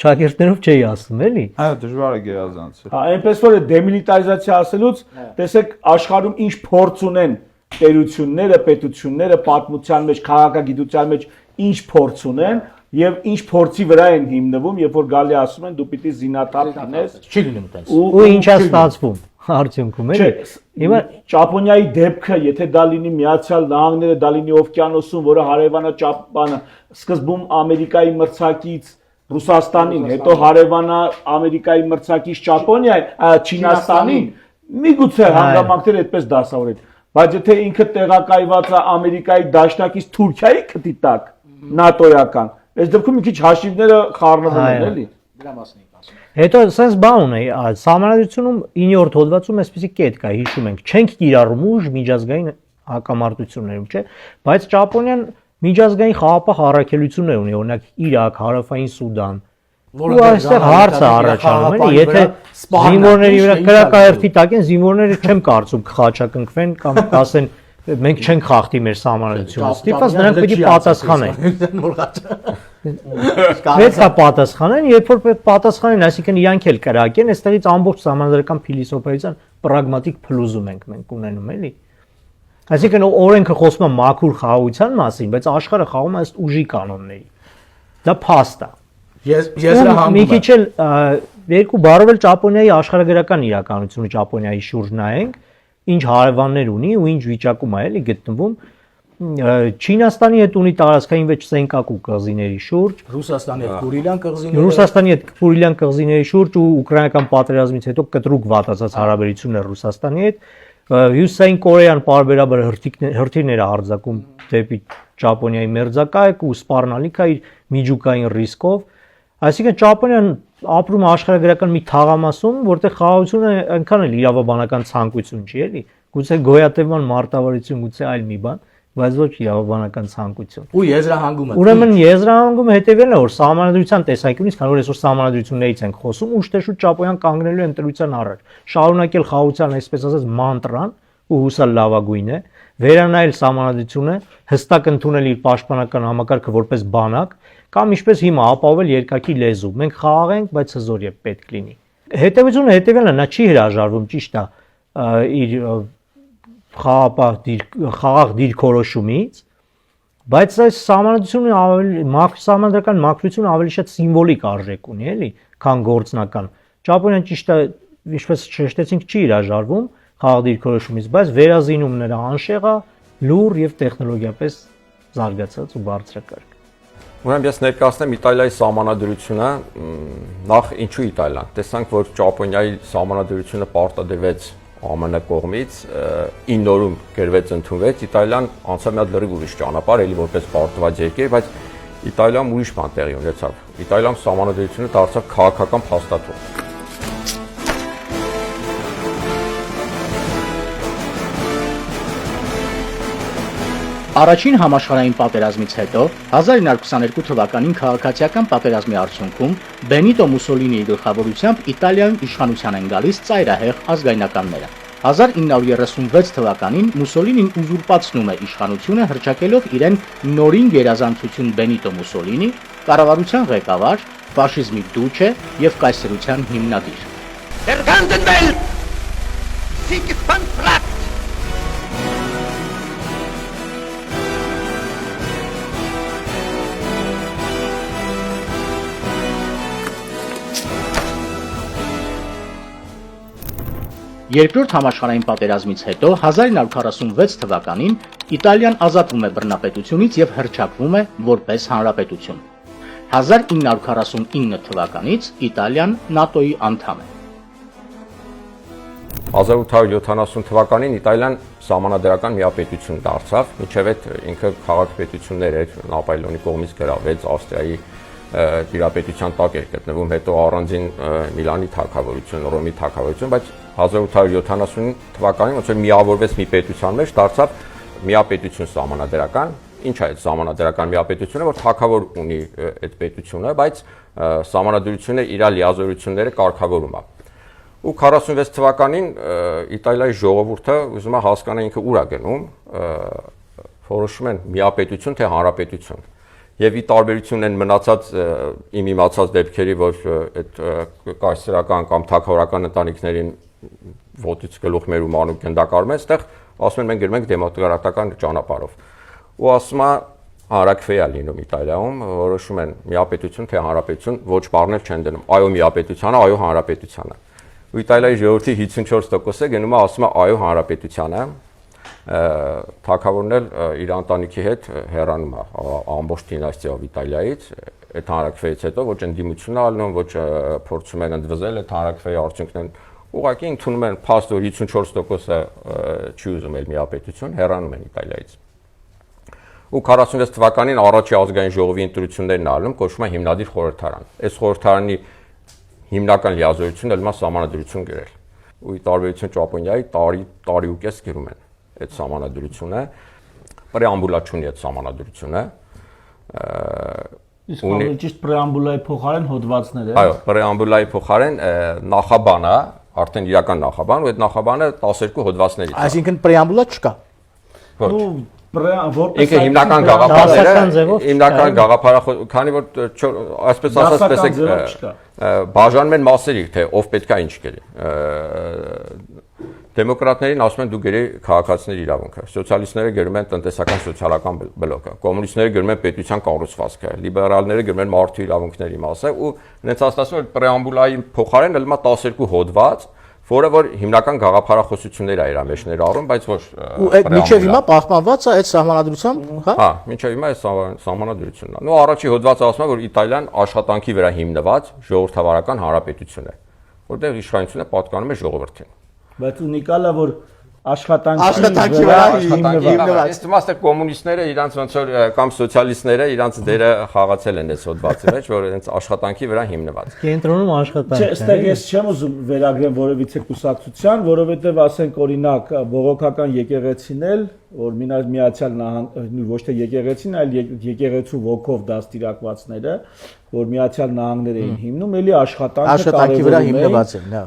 ճակերտներով չի ասում, էլի։ Այո, դժվար է գերազանցել։ Հա, այնպես որ դեմիլիտարիզացիա ասելուց, տեսեք աշխարհում ինչ փորձ ունեն տերությունները, պետությունները պատմության մեջ, քաղաքագիտության մեջ ինչ փորձ ունեն եւ ինչ փորձի վրա են հիմնվում, երբ որ գալի ասում են դու պիտի զինատար լինես, չի լինում այդպես։ Ու ինչա ստացվում արդյունքում, էլի։ Հիմա Ճապոնիայի դեպքը, եթե դա լինի Միացյալ Նահանգները, դա լինի օվկիանոսում, որը հարևանա Ճապոնը, սկզբում Ամերիկայի մրցակից Ռուսաստանին, հետո հարևանա Ամերիկայի մրցակից Չինաստանին, միգուցե հանգամանքները այդպես դասավորեն, բայց եթե ինքը տեղակայված է Ամերիկայի դաշնակից Թուրքիայի քթի տակ, նատոյական, այս դեպքում մի քիչ հաշիվները խառնվում են, էլի։ Դրա մասն ենք ասում։ Հետո sense բան ունի, սահմանադրությունում 9-րդ հոդվածում այսպեսի կետ կա, հիշում ենք, չենք կիրառում ուժ միջազգային հակամարտություններում, չէ՞, բայց Ճապոնիան միջազգային խաղապահ առաքելություններ ունի, օրինակ Իրաք, Հարավային Սուդան, ու այստեղ հարց է առաջանում, էլի, եթե զինվորների վրա քրակայերթի տակ են, զինվորները չեմ կարծում կխաչակնքվեն կամ կասեն մենք չենք խախտի մեր սահմանադրությունը, ստիպված նրանք պիտի պատասխանեն։ Պետք է պատասխանեն, երբ որ պատասխանեն, այսինքն իրանք էլ կրակեն, այստեղից ամբողջ սահմանադրական փիլիսոփայության պրագմատիկ փլուզում ենք մենք ունենում, էլի։ Այսինքն օրենքը խոսում է մաքուր խաղաղության մասին, բայց աշխարհը խաղում է ըստ ուժի կանոնների։ դա փաստ է։ Ես Մի եզրահանգում քիչ էլ երկու բառով էլ Ճապոնիայի աշխարհագրական իրականությունը Ճապոնիայի շուրջ նայենք, ինչ հարևաններ ունի ու ինչ վիճակում է էլի գտնվում։ Չինաստանի հետ ունի տարածքային վեճ Սենկակու կղզիների շուրջ, Ռուսաստանի հետ Կուրիլյան կղզիները, Ռուսաստանի հետ Կուրիլյան կղզիների շուրջ ու ուկրաինական պատերազմից հետո կտրուկ վատացած հարաբերություններ Ռուսաստանի հետ, Հյուսիսային Կորեան պարբերաբար հրթիռներ է արձակում դեպի Ճապոնիայի մերձակայք ու սպառնալիք է իր միջուկային ռիսկով։ Այսինքն Ճապոնիան ապրում է աշխարհագրական մի թաղամասում, որտեղ խաղաղությունը այնքան էլ իրավաբանական ցանկություն չի, էլի։ Գուցե գոյատևման մարտավարություն, գուցե այլ մի բան, բայց ոչ իրավաբանական ցանկություն։ ու եզրահանգումը։ Ուրեմն եզրահանգումը հետևելն է, որ սահմանադրության տեսանկյունից, քանի որ այսօր սահմանադրություններից ենք խոսում, ուշ-թե-շուտ Ճապոնիան կանգնելու է ընտրության առաջ։ Շարունակել խաղաղության, այսպես ասած, մանտրան ու հուսալ լավագույն է, վերանայել սահմանադրությունը, հստակ ընդունել իր պաշտպանական համակարգը որպես բանակ, կամ ինչպես հիմա ապահովել երկակի լեզու։ Մենք խաղաղ ենք, բայց հզոր եւ պետք լինի։ Հետևությունը հետևելն է, նա չի հրաժարվում, ճիշտ է, իր խաղաղ դիրքորոշումից, բայց այս սահմանադրությունը ավելի սահմանադրական մաքրությունը ավելի շատ սիմվոլիկ արժեք ունի, էլի, քան գործնական։ Ճապոնիան ճիշտ է, ինչպես շեշտեցինք, չի հրաժարվում խաղաղ դիրքորոշումից, բայց վերազինումները անշեղ է, լուր եւ տեխնոլոգիապես զարգացած ու բարձրակարգ։ Ուրեմն ես ներկայացնեմ Իտալիայի սահմանադրությունը, նախ ինչու Իտալիան։ Տեսանք, որ Ճապոնիայի սահմանադրությունը պարտադրվեց ԱՄՆ կողմից, 9 օրում գրվեց ընդունվեց, Իտալիան անցավ մի հատ լրիվ ուրիշ ճանապարհ, էլի որպես պարտված երկիր, բայց Իտալիայում ուրիշ բան տեղի ունեցավ։ Իտալիայում սահմանադրությունը դարձավ քաղաքական փաստաթուղթ։ Առաջին համաշխարհային պատերազմից հետո 1922 թվականին քաղաքացիական պատերազմի արդյունքում Բենիտո Մուսոլինիի գլխավորությամբ Իտալիայում իշխանության են գալիս ծայրահեղ ազգայնականները։ 1936 թվականին Մուսոլինին ուզուրպացնում է իշխանությունը հռչակելով իրեն նորին գերազանցություն Բենիտո Մուսոլինի, կառավարության ղեկավար, ֆաշիզմի դուչե եւ կայսրության հիմնադիր։ Der ganzen Welt! Sieg ist von Platz! Երկրորդ համաշխարհային պատերազմից հետո 1946 թվականին Իտալիան ազատվում է բռնապետությունից եւ հռչակվում է որպես հանրապետություն։ 1949 թվականից Իտալիան ՆԱՏՕ-ի անդամ է։ 1870 թվականին Իտալիան սահմանադրական միապետություն դարձավ, մինչև այդ ինքը քաղաքապետություններ էր, Նապոլեոնի կողմից գրավեց Ավստրիայի դիրապետության տակ էր գտնվում, հետո առանձին Միլանի թագավորություն, Ռոմի թագավորություն, բայց 1870 թվականին ոնց որ միավորվեց մի պետության մեջ, դարձավ միապետություն սահմանադրական։ Ինչ է այդ սահմանադրական միապետությունը, որ թագավոր ունի այդ պետությունը, բայց սահմանադրությունը իր լիազորությունները կարգավորում է։ Ու 46 թվականին Իտալիայի ժողովուրդը ուզում է հասկանալ ինքը ուր է գնում, որոշում են միապետություն թե հանրապետություն։ Եվ ի տարբերություն են մնացած իմ իմացած դեպքերի, որ այդ կայսրական կամ թագավորական ընտանիքներին ոտից գլուխ մեր ու մանուկ գնդակարում են, այստեղ ասում են մենք գնում ենք դեմոկրատական ճանապարհով։ Ու ասում է հանրաքվեյա լինում Իտալիայում, որոշում են միապետություն թե հանրապետություն, ոչ բառներ չեն դնում, այո միապետությանը, այո հանրապետությանը։ Ու Իտալիայի ժողովրդի 54%-ը գնում է ասում է այո հանրապետությանը, թագավորն էլ իր ընտանիքի հետ հեռանում է ամբողջ դինաստիայով Իտալիայից, այդ հանրաքվեից հետո ոչ ընդդիմություն ալնում, ոչ փորձում են ընդվզել այդ հանրաքվեի արդյունքներն, ուղղակի ընդունում են փաստ, որ 54%-ը չի ուզում էլ միապետություն, հեռանում են Իտալիայից։ Ու 46 թվականին առաջի ազգային ժողովի ընտրություններն ալնում, կոչվում է հիմնադիր խորհրդարան։ Այս խորհրդարանի հիմնական լիազորությունը ելնա սահմանադրություն գրել։ Ու ի տարբերություն Ճապոնիայի տարի ու կես գրում են այդ սահմանադրությունը, պրեամբուլա չունի այդ սահմանադրությունը։ Իսկ ավելի ճիշտ պրեամբուլայի փոխարեն հոդվածներ է։ Այո, պրեամբուլայի փոխարեն նախաբան է, արդեն իրական նախաբան, ու այդ նախաբանը 12 հոդվածներից է։ Այսինքն պրեամբուլա չկա։ Ինքը հիմնական գաղափարախոս, քանի որ այսպես ասած տեսեք բաժանում են մասերի, թե ով պետքա ինչ գրի։ Դեմոկրատներին ասում են դու գերի քաղաքացիների իրավունքը, սոցիալիստները գրում են տնտեսական սոցիալական բլոկը, կոմունիստները գրում են պետության կառուցվածքը, լիբերալները գրում են մարդու իրավունքների մասը ու նենց ասում որ պրեամբուլայի փոխարեն ելնա 12 հոդված, որը որ հիմնական գաղափարախոսություններ է իր մեջ ներառում, բայց ոչ ու այդ միջև հիմա պահպանված է այդ սահմանադրությամբ, հա։ Հա, միջև հիմա է սահմանադրությունն է։ Նո առաջի հոդվածը ասում է որ Իտալիան աշխատանքի վրա հիմնված ժողովրդավարական հանրապետություն է, որտեղ իշխանությունը պատկանում է ժողովրդին։ Բայց ունիկալը որ Աշխատանքի վրա հիմնված։ Այս իմաստը կոմունիստները իրանց ոնց որ կամ սոցիալիստները իրանց դերը խաղացել են այս հոդվածի մեջ, որ այնց աշխատանքի վրա հիմնված։ Կենտրոնում աշխատանք։ Չէ, ստեղ ես չեմ ուզում վերագրեմ որևիցե կուսակցության, որովհետև ասենք օրինակ բողոքական եկեղեցին էլ, որ Միացյալ Նահանգներ ոչ թե եկեղեցին, այլ եկեղեցու ոգով դաստիարակվածները, որ Միացյալ Նահանգներ էին հիմնում, էլի աշխատանքի վրա հիմնված են, հա։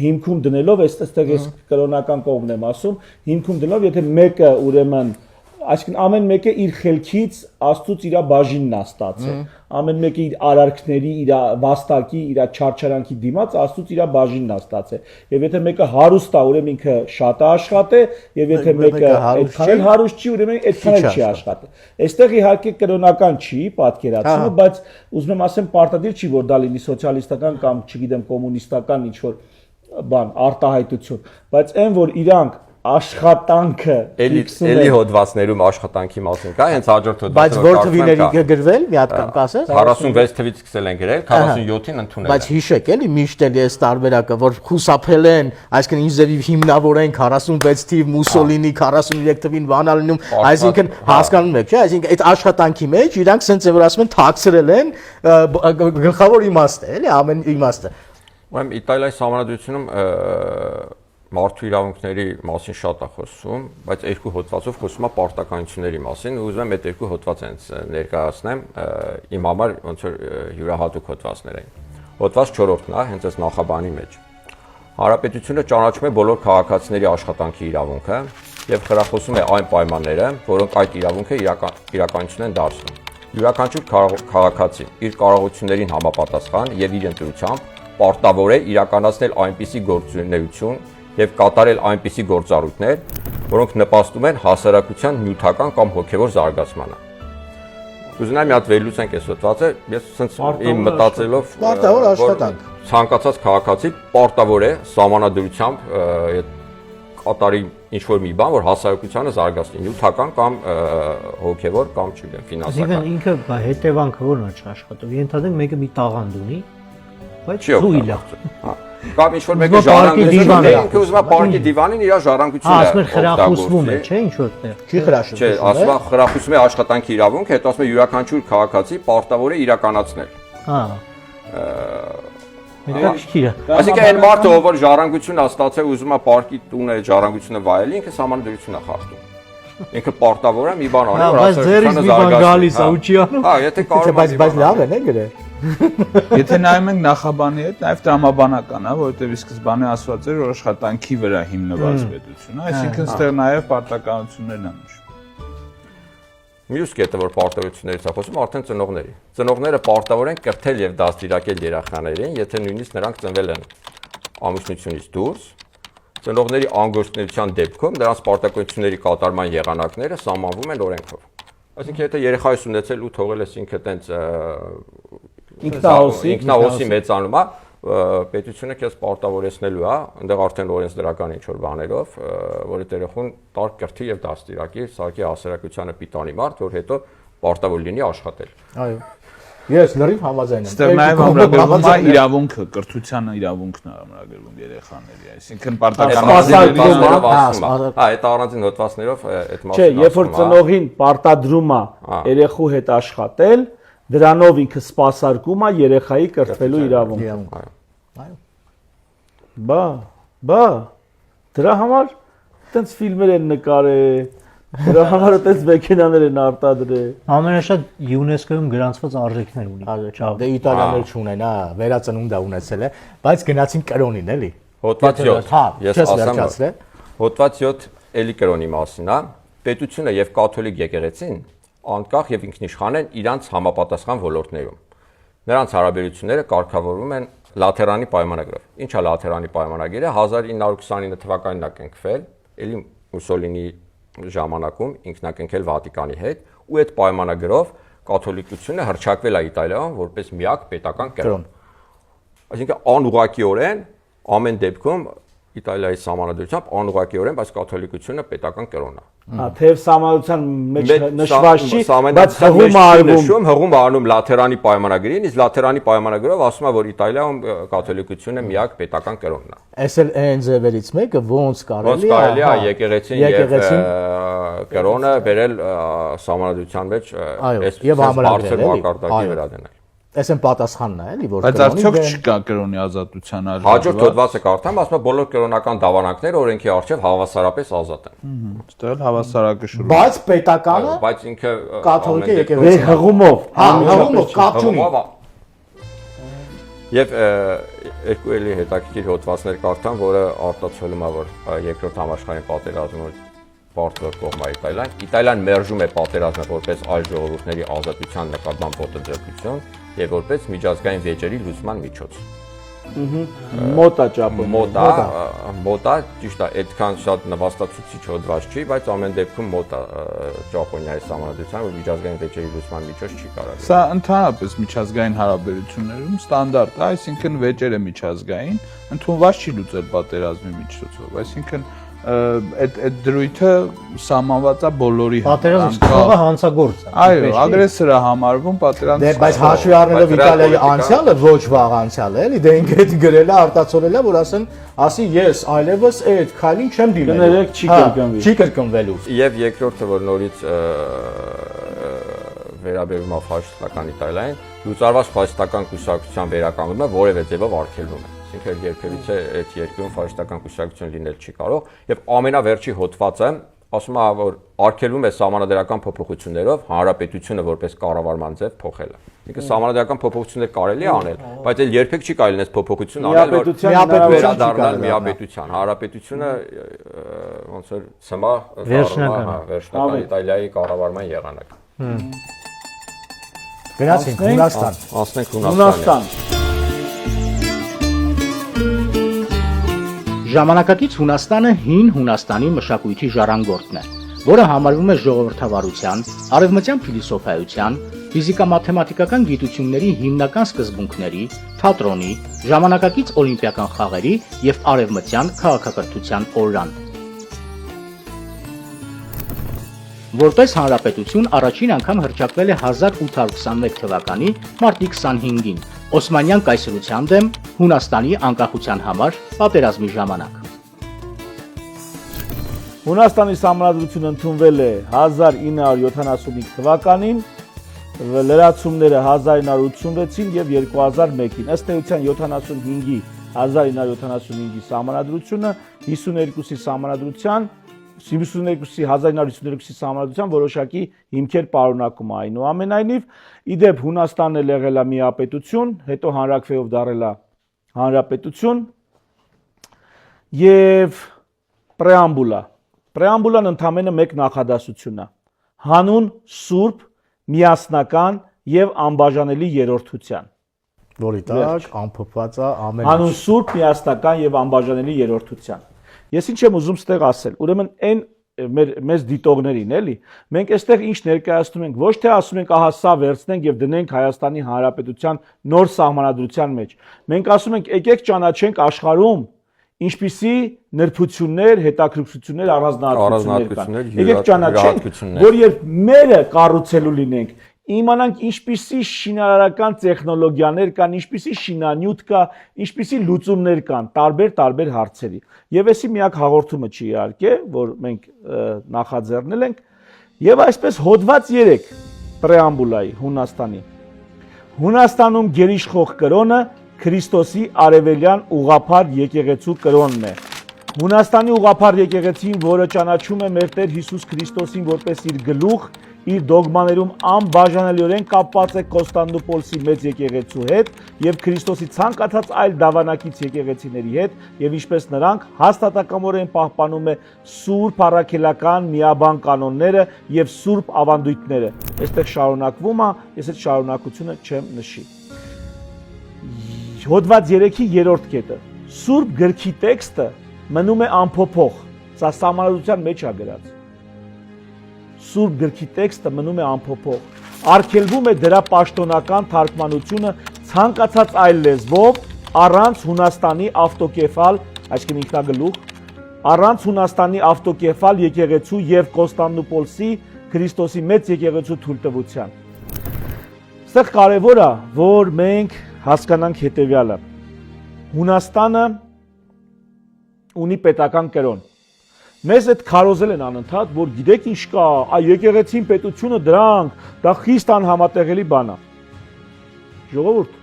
Հիմքում դնելով, այստեղ ես կրոնական կողմն եմ ասում, հիմքում դնելով, եթե մեկը ուրեմն այսինքն ամեն մեկը իր խելքից Աստծուց իր բաժինն է ստացել։ Ամեն մեկը իր արարքների, իր վաստակի, իր չարչարանքի դիմաց Աստծուց իր բաժինն է ստացել։ Եվ եթե մեկը հարուստ է, ուրեմն ինքը շատ է աշխատել, եւ եթե մեկը այդքան էլ հարուստ չի, ուրեմն այդքան էլ չի աշխատել։ Այստեղ իհարկե կրոնական չի պատկերացումը, բայց ուզում եմ ասեմ պարտադիր չի որ դա լինի սոցիալիստական կամ չգիտեմ կոմունիստական ինչ որ բան արտահայտություն, բայց այն որ իրանք աշխատանքը էլի հոդվածներում աշխատանքի մասին կա, հենց հաջորդ հոդվածը բայց որ թվիների գրվել, մի հատ կասես 46 թվից սկսել են գրել, 47-ին ընդունել։ Բայց հիշեք էլի միշտ էլի այս տարբերակը, որ խուսափել են, այսինքն ինչ ձևի հիմնավորեն 46 թիվ Մուսոլինի 43 թվին բանալնում, այսինքն հասկանում եք, չէ՞, այսինքն այդ աշխատանքի մեջ իրանք սենց է որ ասում են թաքցրել են գլխավոր իմաստը, էլի ամեն իմաստը։ Ուրեմն Իտալիայի սահմանադրությունում մարդու իրավունքների մասին շատ է խոսում, բայց երկու հոդվածով խոսում է պարտականությունների մասին, ու ուզում եմ այդ երկու հոդված հենց ներկայացնեմ, իմ համար ոնց որ յուրահատուկ հոդվածներ են։ Հոդված 4-ն է, հենց այս նախաբանի մեջ։ Հանրապետությունը ճանաչում է բոլոր քաղաքացիների աշխատանքի իրավունքը եւ խրախուսում է այն պայմանները, որոնք այդ իրավունքը իրականություն են դարձնում։ Յուրաքանչյուր քաղաքացի իր կարողություններին համապատասխան եւ իր ընտրությամբ պարտավոր է իրականացնել այնպիսի գործունեություն եւ կատարել այնպիսի գործառույթներ, որոնք նպաստում են հասարակության նյութական կամ հոգեվոր զարգացմանը։ Ուզում եմ մի հատ վերլուծենք այս հոդվածը, ես ցենց իմ մտածելով պարտավոր աշխատանք ցանկացած քաղաքացի պարտավոր է սահմանադրությամբ կատարի ինչ որ մի բան, որ հասարակությանը զարգացնի նյութական կամ հոգեվոր կամ չգիտեմ ֆինանսական։ Այսինքն ինքը հետևանքը ո՞րն է աշխատում։ Ենթադրենք մեկը մի տաղանդ ունի, բայց չի թույլ է։ Հա, կամ ինչ որ մեկը ժառանգություն ունի, ինքը ուզում է պարկի դիվանին իր ժառանգությունը։ Ասում են խրախուսվում է, չէ՞, ինչ որտեղ։ չի խրախուսվում։ Չէ, ասում է խրախուսում է աշխատանքի իրավունք, հետո ասում է յուրաքանչյուր քաղաքացի պարտավոր է իրականացնել։ Հա։ Հետաքրքիր է։ Այսինքն այն մարդը, ով որ ժառանգություն է ստացել, ուզում է պարկի տունը ժառանգությունը վայելի, ինքը սահմանադրություն է խախտում։ Ինքը պարտավոր է մի բան անի, որ հասարակությունը զարգացնի։ Գալիս է ու չի անում։ Հա, եթե կարող բայց լավ է, գրել։ Եթե նայում ենք նախաբանի հետ, նաև տրամաբանական է, որովհետև ի սկզբանե ասված էր, որ աշխատանքի վրա հիմնված պետություն է, այսինքն ստեղ նաև պարտականություններն են նշվում։ Մյուս կետը, որ պարտավորություններից է խոսում, արդեն ծնողների։ Ծնողները պարտավոր են կրթել եւ դաստիարակել երեխաներին, եթե նույնիսկ նրանք ծնվել են ամուսնությունից դուրս։ Ծնողների անգործնության դեպքում նրանց պարտականությունների կատարման եղանակները սահմանվում են օրենքով։ Այսինքն եթե երեխայս ունեցել ու թողել ես ինքը տենց ինքնահոսի մեծանում է, պետությունը քեզ պարտավորեցնելու է, այնտեղ արդեն օրենսդրական ինչ որ բաներով, որ այդ երեխուն տար կրթի եւ դաստիարակի, սարքի հասարակությանը պիտանի մարդ, որ հետո պարտավոր լինի աշխատել։ Այո։ Ես լրիվ համաձայն եմ։ Ստեղ նաև ամրագրվում է իրավունքը, կրթության իրավունքն է ամրագրվում երեխաների, այսինքն պարտականություններով ասում է։ Հա, այդ առանձին հոդվածներով այդ մասը։ Չէ, երբ որ ծնողին պարտադրում է երեխու հետ աշխատել, դրանով ինքը սպասարկում է երեխայի կրթվելու իրավունքը։ Բա, դրա համար տենց ֆիլմեր են նկարել, դրա համար տենց մեքենաներ են արտադրել։ Ամենաշատ ՅՈՒՆԵՍԿՕ-ում գրանցված արժեքներ ունի։ Դե Իտալիաներ չունեն, հա, վերածնունդ է ունեցել է, բայց գնացին կրոնին, էլի։ Հոդված 7։ Հա, Ես ասեմ, հոդված 7 էլի կրոնի մասին է։ Պետությունը եւ կաթոլիկ եկեղեցին անկախ եւ ինքնիշխան են իրանց համապատասխան ոլորտներում։ Նրանց հարաբերությունները կարգավորվում են Լաթերանի պայմանագրով։ Ինչ է Լաթերանի պայմանագիրը 1929 թվականին է կնքվել, ելի Մուսոլինի ժամանակում ինքնակնքել Վատիկանի հետ ու այդ պայմանագրով կաթոլիկությունը հռչակվել է Իտալիայում որպես միակ պետական կրոն։ Այսինքն անուղղակիորեն ամեն դեպքում Իտալիայի սահմանադրությամբ անուղղակիորեն, բայց կաթոլիկությունը պետական կրոն է։ Թեև սահմանության մեջ նշված չի, բայց հղում անում Լաթերանի պայմանագրին, իսկ Լաթերանի պայմանագրով ասում է, որ Իտալիայում կաթոլիկությունը միակ պետական կրոնն է։ Այս էլ այն ձևերից մեկը ոնց կարելի է եկեղեցին եւ կրոնը վերել սահմանադրության մեջ եւ բարձր մակարդակի վրա դնել։ Այս են պատասխանն է, էլի, որ բայց արդյոք չկա կրոնի ազատության արժեքը։ Հաջորդ հոդվածը կարդամ, ասում է բոլոր կրոնական դավանանքները օրենքի առջև հավասարապես ազատ են։ Ստել հավասարակշռում։ Բայց պետականը, բայց ինքը կաթոլիկը եկեղեցին հղումով, հղումով կապ չունի։ Եվ երկու էլի հետաքրքիր հոդվածներ կարդամ, որը արտացոլում է, որ երկրորդ համաշխարհային պատերազմը պարտվող կողմը Իտալիան։ Իտալիան մերժում է պատերազմը որպես այլ ժողովուրդների ազատության նկատմամբ ոտըձգություն եւ որպես միջազգային վեճերի լուծման միջոց։ Մոտա ճապը։ Մոտա, ճիշտ է, այդքան շատ նվաստացուցիչ հոդված չի, բայց ամեն դեպքում մոտա Ճապոնիայի սահմանադրության ու միջազգային վեճերի լուծման միջոց չի կարող։ Սա ընդհանրապես միջազգային հարաբերություններում ստանդարտ է, այսինքն վեճերը միջազգային ընդունված չի լուծել պատերազմի միջոցով, այսինքն այդ դրույթը սահմանված է բոլորի Պատերազմը սկսողը հանցագործ է։ Այո, ագրեսորը համարվում պատերազմ։ Դե բայց հաշվի առնելով Իտալիայի անցյալը ոչ վաղ անցյալ է, էլի, դե ինքը այդ գրելը արտացոլել է, որ ասի ես այլևս այդ քայլին չեմ դիմել։ Կներեք չի կրկնվի։ Չի կրկնվելու։ Եվ երկրորդը, որ նորից վերաբերում է ֆաշիստական Իտալիային, լուծարված ֆաշիստական կուսակցության վերականգնումը որևէ ձևով արգելվում է։ Այսինքն երբևիցե այդ երկրում ֆաշիստական կուսակցություն լինել չի կարող, եւ ամենավերջի հոդվածը ասում է, որ արգելվում է սահմանադրական փոփոխություններով հանրապետությունը որպես կառավարման ձև փոխելը։ Այսինքն սահմանադրական փոփոխություններ կարելի է անել, բայց էլ երբեք չի կարելի այս փոփոխություն անել, որ վերադառնալ միապետության։ Հանրապետությունը ոնց որ ցմա վերջնական Իտալիայի կառավարման եղանակ։ Գնացինք Հունաստան։ Անցնենք Հունաստան։ Ժամանակակից Հունաստանը հին Հունաստանի մշակույթի ժառանգորդն է, որը համարվում է ժողովրդավարության, արևմտյան փիլիսոփայության, ֆիզիկա-մաթեմատիկական գիտությունների հիմնական սկզբունքների, թատրոնի, ժամանակակից օլիմպիական խաղերի եւ արևմտյան քաղաքակրթության օրրան։ Որպես հանրապետություն առաջին անգամ հռչակվել է 1821 թվականի մարտի 25-ին Օսմանյան կայսրության դեմ Հունաստանի անկախության համար պատերազմի ժամանակ։ Հունաստանի սահմանադրությունը ընդունվել է 1975 թվականին, լրացումները 1986-ին եւ 2001-ին։ Ըստ էության 75-ի 1975-ի սահմանադրությունը 52-ի սահմանադրության 1952-ի սահմանադրության որոշակի հիմքեր պարունակում է այնուամենայնիվ, իդեպ Հունաստանն էլ եղել է միապետություն, հետո հանրաքվեով դառել է հանրապետություն եւ Պրեամբուլան ընդամենը մեկ նախադասություն է, հանուն սուրբ, միասնական եւ անբաժանելի երրորդության։ Որի տակ ամփոփված է ամեն ինչ։ Հանուն սուրբ, միասնական եւ անբաժանելի երրորդության։ Ես ինչ եմ ուզում ստեղ ասել, ուրեմն այն մեզ դիտողներին, էլի, մենք այստեղ ինչ ներկայացնում ենք, ոչ թե ասում ենք, ահա սա վերցնենք եւ դնենք Հայաստանի Հանրապետության նոր սահմանադրության մեջ։ Մենք ասում ենք, եկեք ճանաչենք աշխարհում ինչպիսի նրբություններ, հետաքրքրություններ, առանձնահատկություններ կան։ Եկեք ճանաչենք, որ երբ մերը կառուցելու լինենք, իմանանք ինչպիսի շինարարական տեխնոլոգիաներ կան, ինչպիսի շինանյութ կա, ինչպիսի լուծումներ կան տարբեր հարցերի։ Եվ էսի միակ հաղորդումը չի իհարկե, որ մենք նախաձեռնել ենք, եւ այսպես հոդված 3 պրեամբուլայի Հունաստանի։ Հունաստանում գերիշխող կրոնը Քրիստոսի արևելյան ուղղափառ եկեղեցու կրոնն է։ Հունաստանի ուղղափառ եկեղեցին, որը ճանաչում է մեր Տեր Հիսուս Քրիստոսին որպես իր գլուխ, իր դոգմաներում անբաժանելիորեն կապված է Կոստանդնուպոլսի մեծ եկեղեցու հետ եւ Քրիստոսի ցանկացած այլ դավանակից եկեղեցիների հետ եւ ինչպես նրանք հաստատակամորեն պահպանում է սուրբ առաքելական միաբան կանոնները եւ սուրբ ավանդույթները։ Այստեղ շարունակվում է, ես այդ շարունակությունը չեմ նշի։ Հոդված 3-ի 3-րդ կետը։ Սուրբ գրքի տեքստը մնում է անփոփոխ։ Սա սահմանադրության մեջ է գրած։ Սուրբ գրքի տեքստը մնում է անփոփոխ։ Արգելվում է դրա պաշտոնական թարգմանությունը ցանկացած այլ լեզվով առանց Հունաստանի ավտոկեֆալ, այսինքն ինքնագլուխ, առանց Հունաստանի ավտոկեֆալ եկեղեցու եւ Կոստանդնուպոլսի Քրիստոսի մեծ եկեղեցու թույլտվության։ Այստեղ կարևոր է, որ մենք հասկանանք հետեւյալը։ Հունաստանը ունի պետական կրոն։ Մեզ այդ քարոզել են անընդհատ, որ գիտեք ինչ կա, այ եկեղեցին պետությունը դրանք, դա խիստ անհամատեղելի բան է։ Ժողովուրդ,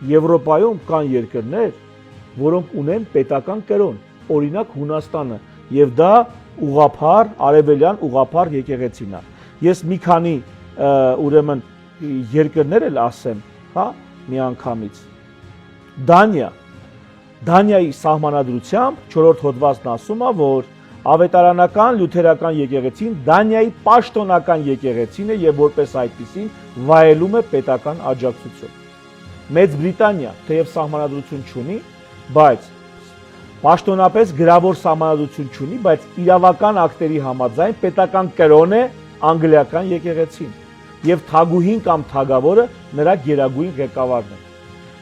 Եվրոպայում կան երկրներ, որոնք ունեն պետական կրոն, օրինակ Հունաստանը, եւ դա ուղղափառ, արևելյան ուղղափառ եկեղեցին է։ Ես մի քանի ուրեմն երկրներ էլ ասեմ, հա, միանգամից։ Դանիայի սահմանադրությամբ 4-րդ հոդվածն ասում է, որ ավետարանական լյութերական եկեղեցին Դանիայի պաշտոնական եկեղեցին է եւ որպես այդպիսին վայելում է պետական աջակցություն։ Մեծ Բրիտանիա թեև սահմանադրություն չունի, բայց պաշտոնապես գրավոր սահմանադրություն չունի, բայց իրավական ակտերի համաձայն պետական կրոն է անգլիական եկեղեցին եւ թագուհին կամ թագավորը նրա գերագույն ղեկավարն է։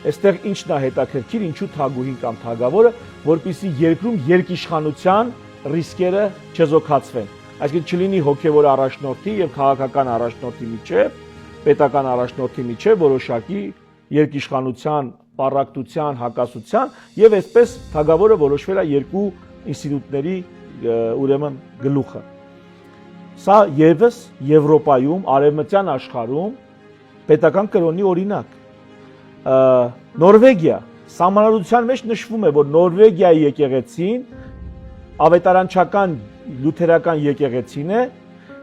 Այստեղ ինչն է հետաքրքիր, ինչու թագուհին կամ թագավորը, որպեսզի երկրում երկիշխանության ռիսկերը չզոքացվեն։ Այսինքն չլինի հոգևոր առաջնորդի եւ քաղաքական առաջնորդի միջեւ, պետական առաջնորդի միջեւ որոշակի երկիշխանության, պարակտության, հակասության եւ այսպես թագավորը որոշվել է երկու ինստիտուտների ուրեմն գլուխը։ Սա եւս Եվրոպայում, արևմտյան աշխարհում պետական կրոնի օրինակ։ Նորվեգիա սահմանադրության մեջ նշվում է, որ Նորվեգիայի եկեղեցին ավետարանչական լյութերական եկեղեցին է,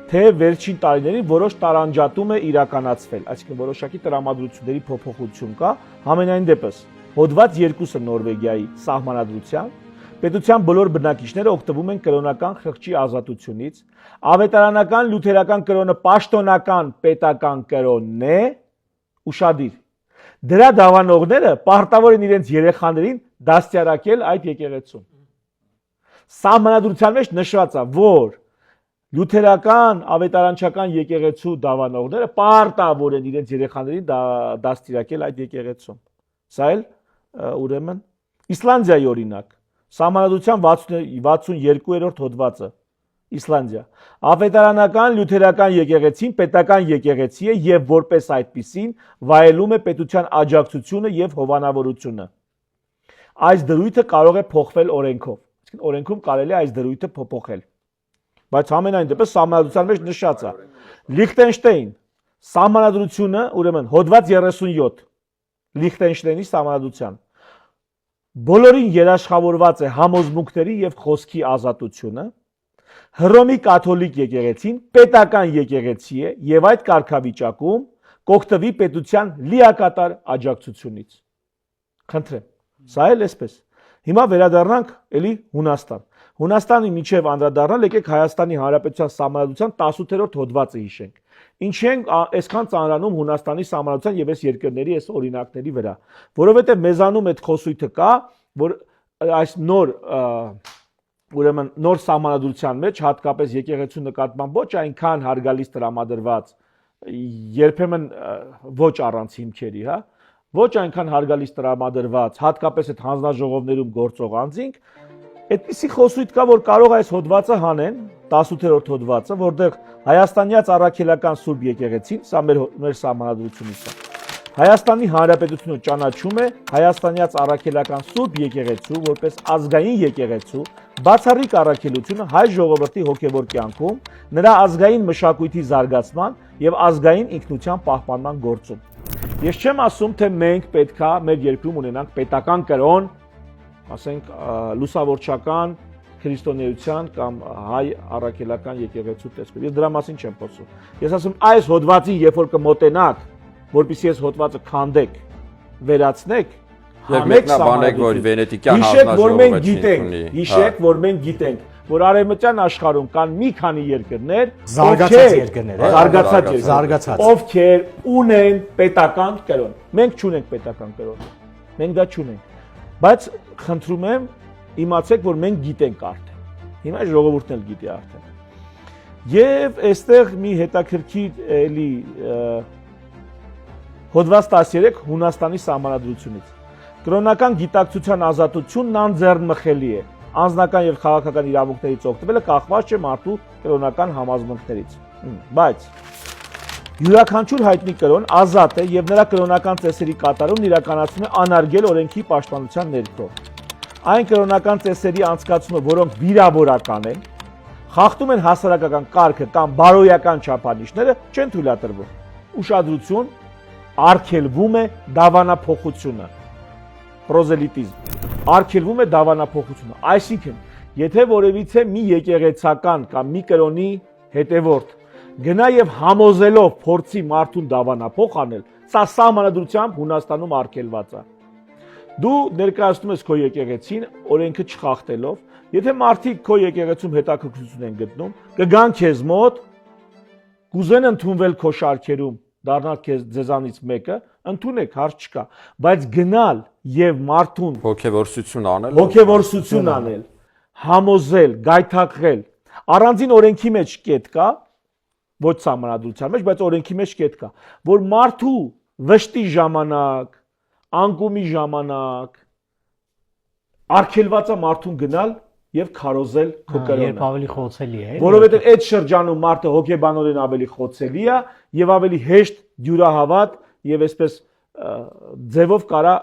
թե վերջին տարիներին որոշ տարանջատում է իրականացվել, այսինքն որոշակի տրամադրությունների փոփոխություն կա, համենայն դեպս հոդված 2-ը Նորվեգիայի սահմանադրության պետության բոլոր բնակիչները օգտվում են կրոնական խղճի ազատությունից, ավետարանական լյութերական կրոնը պաշտոնական պետական կրոնն է, ուշադիր։ Դրա դավանողները պարտավոր են իրենց երեխաներին դաստիարակել այդ եկեղեցում։ Սահմանադրության մեջ նշված է, որ լյութերական ավետարանչական եկեղեցու դավանողները պարտավոր են իրենց երեխաներին դաստիարակել այդ եկեղեցում։ Սա էլ ուրեմն Իսլանդիայի օրինակ, սահմանադրության 62-րդ հոդվածը, Իսլանդիա։ Ավետարանական լյութերական եկեղեցին պետական եկեղեցի է եւ որպես այդպիսին վայելում է պետության աջակցությունը եւ հովանավորությունը։ Այս դրույթը կարող է փոխվել օրենքով։ Այսինքն օրենքում կարելի է այս դրույթը փոփոխել։ Բայց ամենայն դեպս սահմանադրության մեջ նշած է։ Լիխտենշտեյն սահմանադրությունը, ուրեմն հոդված 37 Լիխտենշտեյնի սահմանադրության բոլորին երաշխավորված է համոզմունքների եւ խոսքի ազատությունը։ Հռոմի կաթոլիկ եկեղեցին պետական եկեղեցի է եւ այդ կարգավիճակում կօգտվի պետության լիակատար աջակցությունից։ Խնդրեմ, սա էլ էսպես։ Հիմա վերադառնանք էլի Հունաստան։ Հունաստանի միջև անդրադառնալ, եկեք Հայաստանի Հանրապետության սահմանադրության 18-րդ հոդվածը հիշենք։ Ինչ ենք այսքան ծանրանում Հունաստանի սահմանադրության եւ այս երկրների այս օրինակների վրա, որովհետեւ մեզանում այդ խոսույթը կա, որ այս ուրեմն նոր սահմանադրության մեջ հատկապես եկեղեցու նկատմամբ ոչ այնքան հարգալից տրամադրված, երբեմն ոչ առանց հիմքերի, հա, ոչ այնքան հարգալից տրամադրված, հատկապես այդ հանձնաժողովներում գործող անձինք, այդպիսի խոսույթ կա, որ կարող է այս հոդվածը հանեն, 18-րդ հոդվածը, որտեղ Հայաստանյաց առաքելական Սուրբ եկեղեցին, սա մեր սահմանադրությունից է, Հայաստանի Հանրապետությունը ճանաչում է Հայաստանյաց առաքելական Սուրբ եկեղեցու որպես ազգային եկեղեցու, բացառիկ առաքելությունը հայ ժողովրդի հոգևոր կյանքում, նրա ազգային մշակույթի զարգացման եւ ազգային ինքնության պահպանման գործում։ Ես չեմ ասում, թե մենք պետքա մեր երկրում ունենանք պետական կրոն, ասենք լուսավորչական քրիստոնեության կամ հայ առաքելական եկեղեցու տեսքով։ Ես դրա մասին չեմ խոսում։ Ես ասում այս հոդվածին, երբ որ կմոտենաք, որպեսզի այս հոդվածը քանդեք, վերացնեք, հանեք բանեք, որ վենետիկյան հանձնաժողովը չունի։ Հիշեք, որ մենք գիտենք, որ արևմտյան աշխարհում կան մի քանի երկրներ, զարգացած, ովքեր ունեն պետական կրոն։ Մենք չունենք պետական կրոն։ Մենք դա չունենք։ Բայց խնդրում եմ իմացեք, որ մենք գիտենք արդեն։ Հիմա ժողովուրդն էլ գիտի արդեն։ Եվ այստեղ մի հետաքրքիր էլի հոդված 13 Հունաստանի սահմանադրությունից։ Կրոնական գիտակցության ազատությունն անձեռնմխելի է։ Անձնական եւ քաղաքական իրավունքներից օգտվելը կախված չէ մարդու կրոնական համազմունքներից։ Բայց յուրաքանչյուր հայտնի կրոն ազատ է եւ նրա կրոնական ծեսերի կատարումն իրականացվում է անարգել օրենքի պաշտպանության ներքո։ Այն կրոնական ծեսերի անցկացումը, որոնք վիրավորական են, խախտում են հասարակական կարգը կամ բարոյական չափանիշները, չեն թույլատրվում։ Ուշադրություն, արգելվում է դավանափոխությունը։ Պրոզելիտիզմ։ Արգելվում է դավանափոխությունը։ Այսինքն, եթե որևիցե մի եկեղեցական կամ մի կրոնի հետևորդ գնա եւ համոզելով փորձի մարդուն դավանափոխ անել, սա սահմանադրությամբ Հունաստանում արգելված է։ Դու ներկայացնում ես քո եկեղեցին օրենքը չխախտելով, եթե մարդիկ քո եկեղեցում հետաքրքրություն են գտնում, կգան քեզ մոտ, կուզեն ընդունվել քո շարքերում, դառնալ քեզ ձեզանից մեկը, ընդունեք, հարց չկա, բայց գնալ եւ մարդուն հոգեվորսություն անել, համոզել, գայթակղել, առանձին օրենքի մեջ կետ կա, ոչ սահմանադրության մեջ, բայց օրենքի մեջ կետ կա, որ մարդու վշտի ժամանակ, անկումի ժամանակ արգելված է մարդուն գնալ եւ քարոզել քո կրոնը։ Երբ ավելի խոցելի է։ Որովհետեւ այդ շրջանում մարդը հոգեբանորեն ավելի խոցելի է եւ ավելի հեշտ դյուրահավատ եւ այսպես ձևով կարա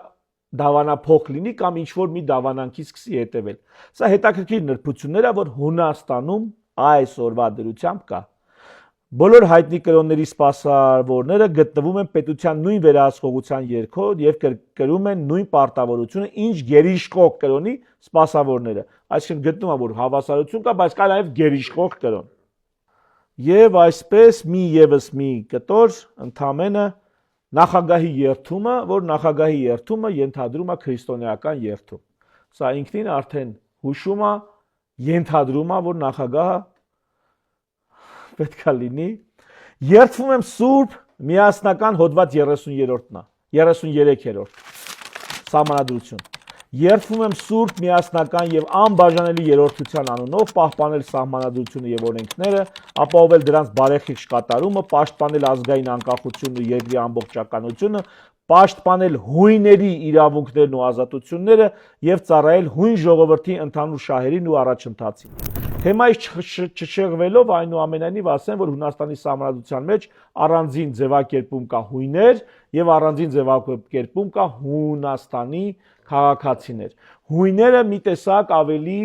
դավանափոխ լինի կամ ինչ որ մի դավանանքի սկսի հետևել։ Սա հետաքրքիր նրբություններ է, որ Հունաստանում այսօրվա դրությամբ կա։ Բոլոր հայտնի կրոնների սպասավորները գտնվում են պետության նույն վերահսկողության երգո եւ կրում են նույն պարտավորությունը, ինչ գերիշխող կրոնի սպասավորները։ Այսինքն գտնում է, որ հավասարություն կա, բայց կա նաեւ գերիշխող կրոն։ Եվ այսպես եւս մի կտոր ընդամենը նախագահի երթումը, որ նախագահի երթումը ենթադրում է քրիստոնեական երթում։ Սա ինքնին արդեն հուշում է, ենթադրում է, որ նախագահը պետք է լինի։ Երթվում եմ Սուրբ Միասնական հոդված 30-րդն է, 33-րդ սահմանադրություն։ Երթվում եմ Սուրբ Միասնական եւ անբաժանելի երրորդության անունով պահպանել սահմանադրությունը եւ օրենքները, ապահովել դրանց բարեխիղճ կատարումը, պաշտպանել ազգային անկախությունն ու երկրի ամբողջականությունը, պաշտպանել հույների իրավունքներն ու ազատությունները եւ ծառայել հույն ժողովրդի ընդհանուր շահերին ու առաջընթացին։ Թեմայից չշեղվելով այնուամենայնիվ ասեմ, որ Հունաստանի սահմանադրության մեջ առանձին ձևակերպում կա հույներ եւ առանձին ձևակերպում կա Հունաստանի քաղաքացիներ։ Հույները մի տեսակ ավելի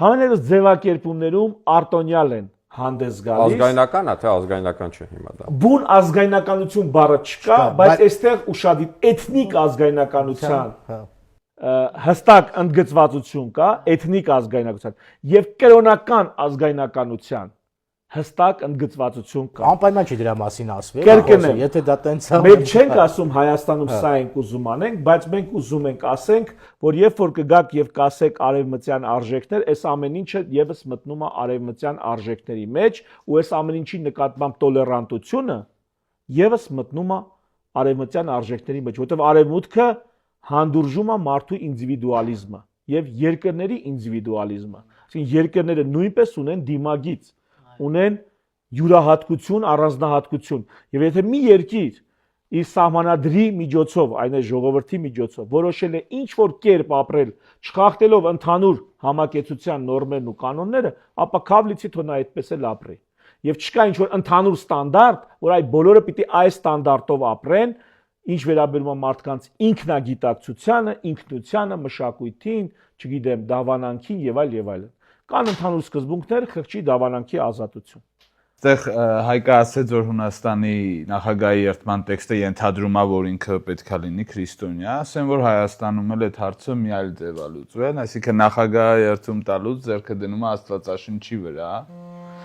համենայնիվ ձևակերպումներում արտոնյալ են հանդես գալիս։ Ազգայնական է, թե ազգայնական չէ հիմա դա։ Բուն ազգայնականություն բառը չկա, բայց այստեղ ուշադիր էթնիկ ազգայնականության հստակ ընդգծվածություն կա, էթնիկ ազգայնականության եւ կրոնական ազգայնականության հստակ ընդգծվածություն կա։ Անպայման չի դրա մասին ասվել։ Կրկնեմ, եթե դա տենց է։ Մենք չենք ասում Հայաստանում սա ենք ուզում անենք, բայց մենք ուզում ենք ասենք, որ երբ որ կգաք եւ կասեք արևմտյան արժեքներ, այս ամեն ինչը եւս մտնում է արևմտյան արժեքների մեջ, ու այս ամեն ինչի նկատմամբ տոլերանտությունը եւս մտնում է արևմտյան արժեքների մեջ, որովհետեւ արևմուտքը հանդուրժում է մարդու ինդիվիդուալիզմը եւ երկրների ինդիվիդուալիզմը։ Այսինքն երկրները նույնպես ունեն դիմագիծ, ունեն յուրահատկություն, առանձնահատկություն։ Եվ եթե մի երկիր իր սահմանադրի միջոցով, այն է ժողովրդի միջոցով, որոշել է ինչ որ կերպ ապրել, չխախտելով ընդհանուր համակեցության նորմերն ու կանոնները, ապա քավլիցի թող նա այդպես էլ ապրի։ Եվ չկա ինչ որ ընդհանուր ստանդարտ, որ այ բոլորը պիտի այս ստանդարտով ապրեն, ինչ վերաբերում է մարդկանց ինքնագիտակցությանը, ինքնությանը, մշակույթին, չգիտեմ, դավանանքին եւ այլ եւ այլն։ Կան ընդհանուր սկզբունքներ, խղճի դավանանքի ազատություն։ Այստեղ Հայկը ասեց, որ Հունաստանի նախագահի երթման տեքստը ենթադրում է, որ ինքը պետքա լինի քրիստոնյա, ասեմ, որ Հայաստանում էլ այդ հարցը մի այլ ձև է լուծվել, այսինքն նախագահը երթում տալուց ձեռքը դնում է Աստվածաշնչի վրա,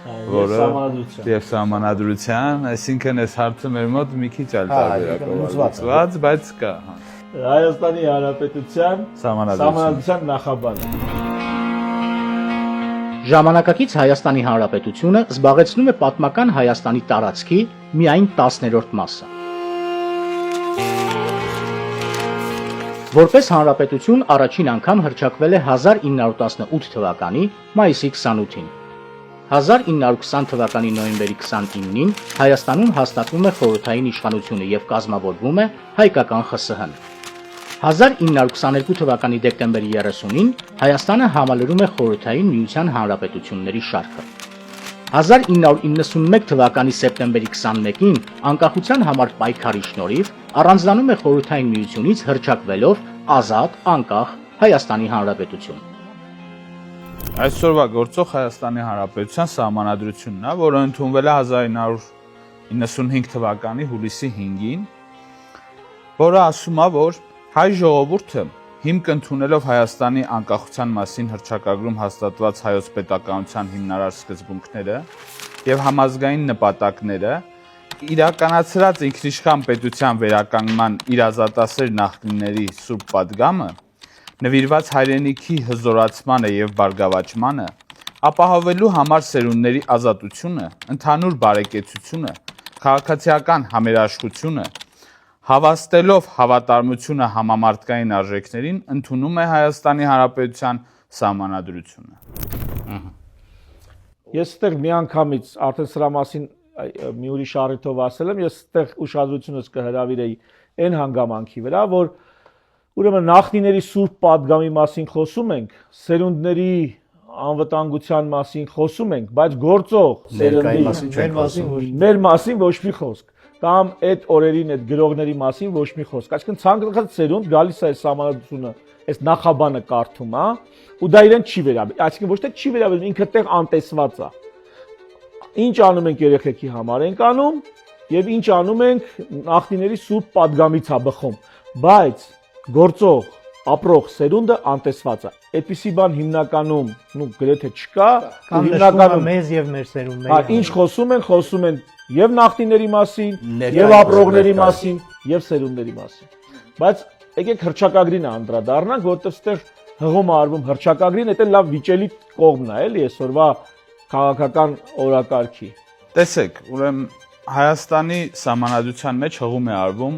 եւ սահմանադրության, այսինքն այս հարցը մեր մոտ մի քիչ այլ տարբերակով է լուծված, բայց կա, հա։ Հայաստանի Հանրապետության սահմանադրության նախաբանը։ Ժամանակակից Հայաստանի Հանրապետությունը զբաղեցնում է պատմական Հայաստանի տարածքի միայն 10-րդ մասը։ Որպես հանրապետություն առաջին անգամ հռչակվել է 1918 թվականի մայիսի 28-ին։ 1920 թվականի նոյեմբերի 29-ին Հայաստանում հաստատվում է խորհրդային իշխանությունը եւ կազմավորվում է հայկական ԽՍՀ-ն։ 1922 թվականի դեկտեմբերի 30-ին Հայաստանը համալրում է խորհրդային միության հանրապետությունների շարքը։ 1991 թվականի սեպտեմբերի 21-ին անկախության համար պայքարի շնորհիվ առանձնանում է խորհրդային միությունից հռչակվելով ազատ, անկախ Հայաստանի Հանրապետություն։ Այսօրվա գործող Հայաստանի Հանրապետության Սահմանադրությունն է, որը ընդունվել է 1995 թվականի հուլիսի 5-ին, որը ասում է, որ հայ ժողովուրդը հիմք ընդունելով Հայաստանի անկախության մասին հռչակագրում հաստատված հայոց պետականության հիմնարար սկզբունքները եւ համազգային նպատակները, իրականացրած ինքնիշխան պետության վերականգնման իր ազատասեր նախնիների սուրբ պատգամը, նվիրված հայրենիքի հզորացմանը եւ բարգավաճմանը, ապահովելու համար սերունդների ազատությունը, ընդհանուր բարեկեցությունը, քաղաքացիական համերաշխությունը, հավաստելով հավատարմությունը համամարտկային արժեքներին, ընդունում է Հայաստանի Հանրապետության Սահմանադրությունը։ Ես այդտեղ միանգամից արդեն սրա մասին մի ուրիշ առիթով ասել եմ, ես այդտեղ ուշադրությունս կհրավիրեի այն հանգամանքի վրա, որ ուրեմն նախնիների սուրբ պատգամի մասին խոսում ենք, սերունդների անվտանգության մասին խոսում ենք, բայց գործող սերունդների մեր մասին ոչ մի խոսք, կամ այդ օրերին այդ գրողների մասին ոչ մի խոսք։ Այսինքն ցանկացած սերունդ գալիս է այս սահմանադրությունը, այս նախաբանը կարդում, հա, ու դա իրեն չի վերաբերում, այսինքն ոչ թե չի վերաբերում, ինքը տեղ անտեսված է։ Ինչ անում ենք երեխեքի համար ենք անում, եւ ինչ անում ենք նախնիների սուրբ պատգամից է բխում, բայց գործող ապրող սերունդը անտեսված է։ Այդպիսի բան հիմնականում, գրեթե չկա, հիմնականում մեզ եւ մեր սերունդների։ Հա, ինչ խոսում են եւ նախնիների մասին, եւ ապրողների մասին, եւ սերունդների մասին։ Բայց եկեք հռչակագրին անդրադառնանք, որովհետեւ այստեղ հղում է արվում հռչակագրին, դա լավ վիճելի կողմն է, էլի, այսօրվա քաղաքական օրակարգի։ Տեսեք, ուրեմն Հայաստանի Սահմանադրության մեջ հղում է արվում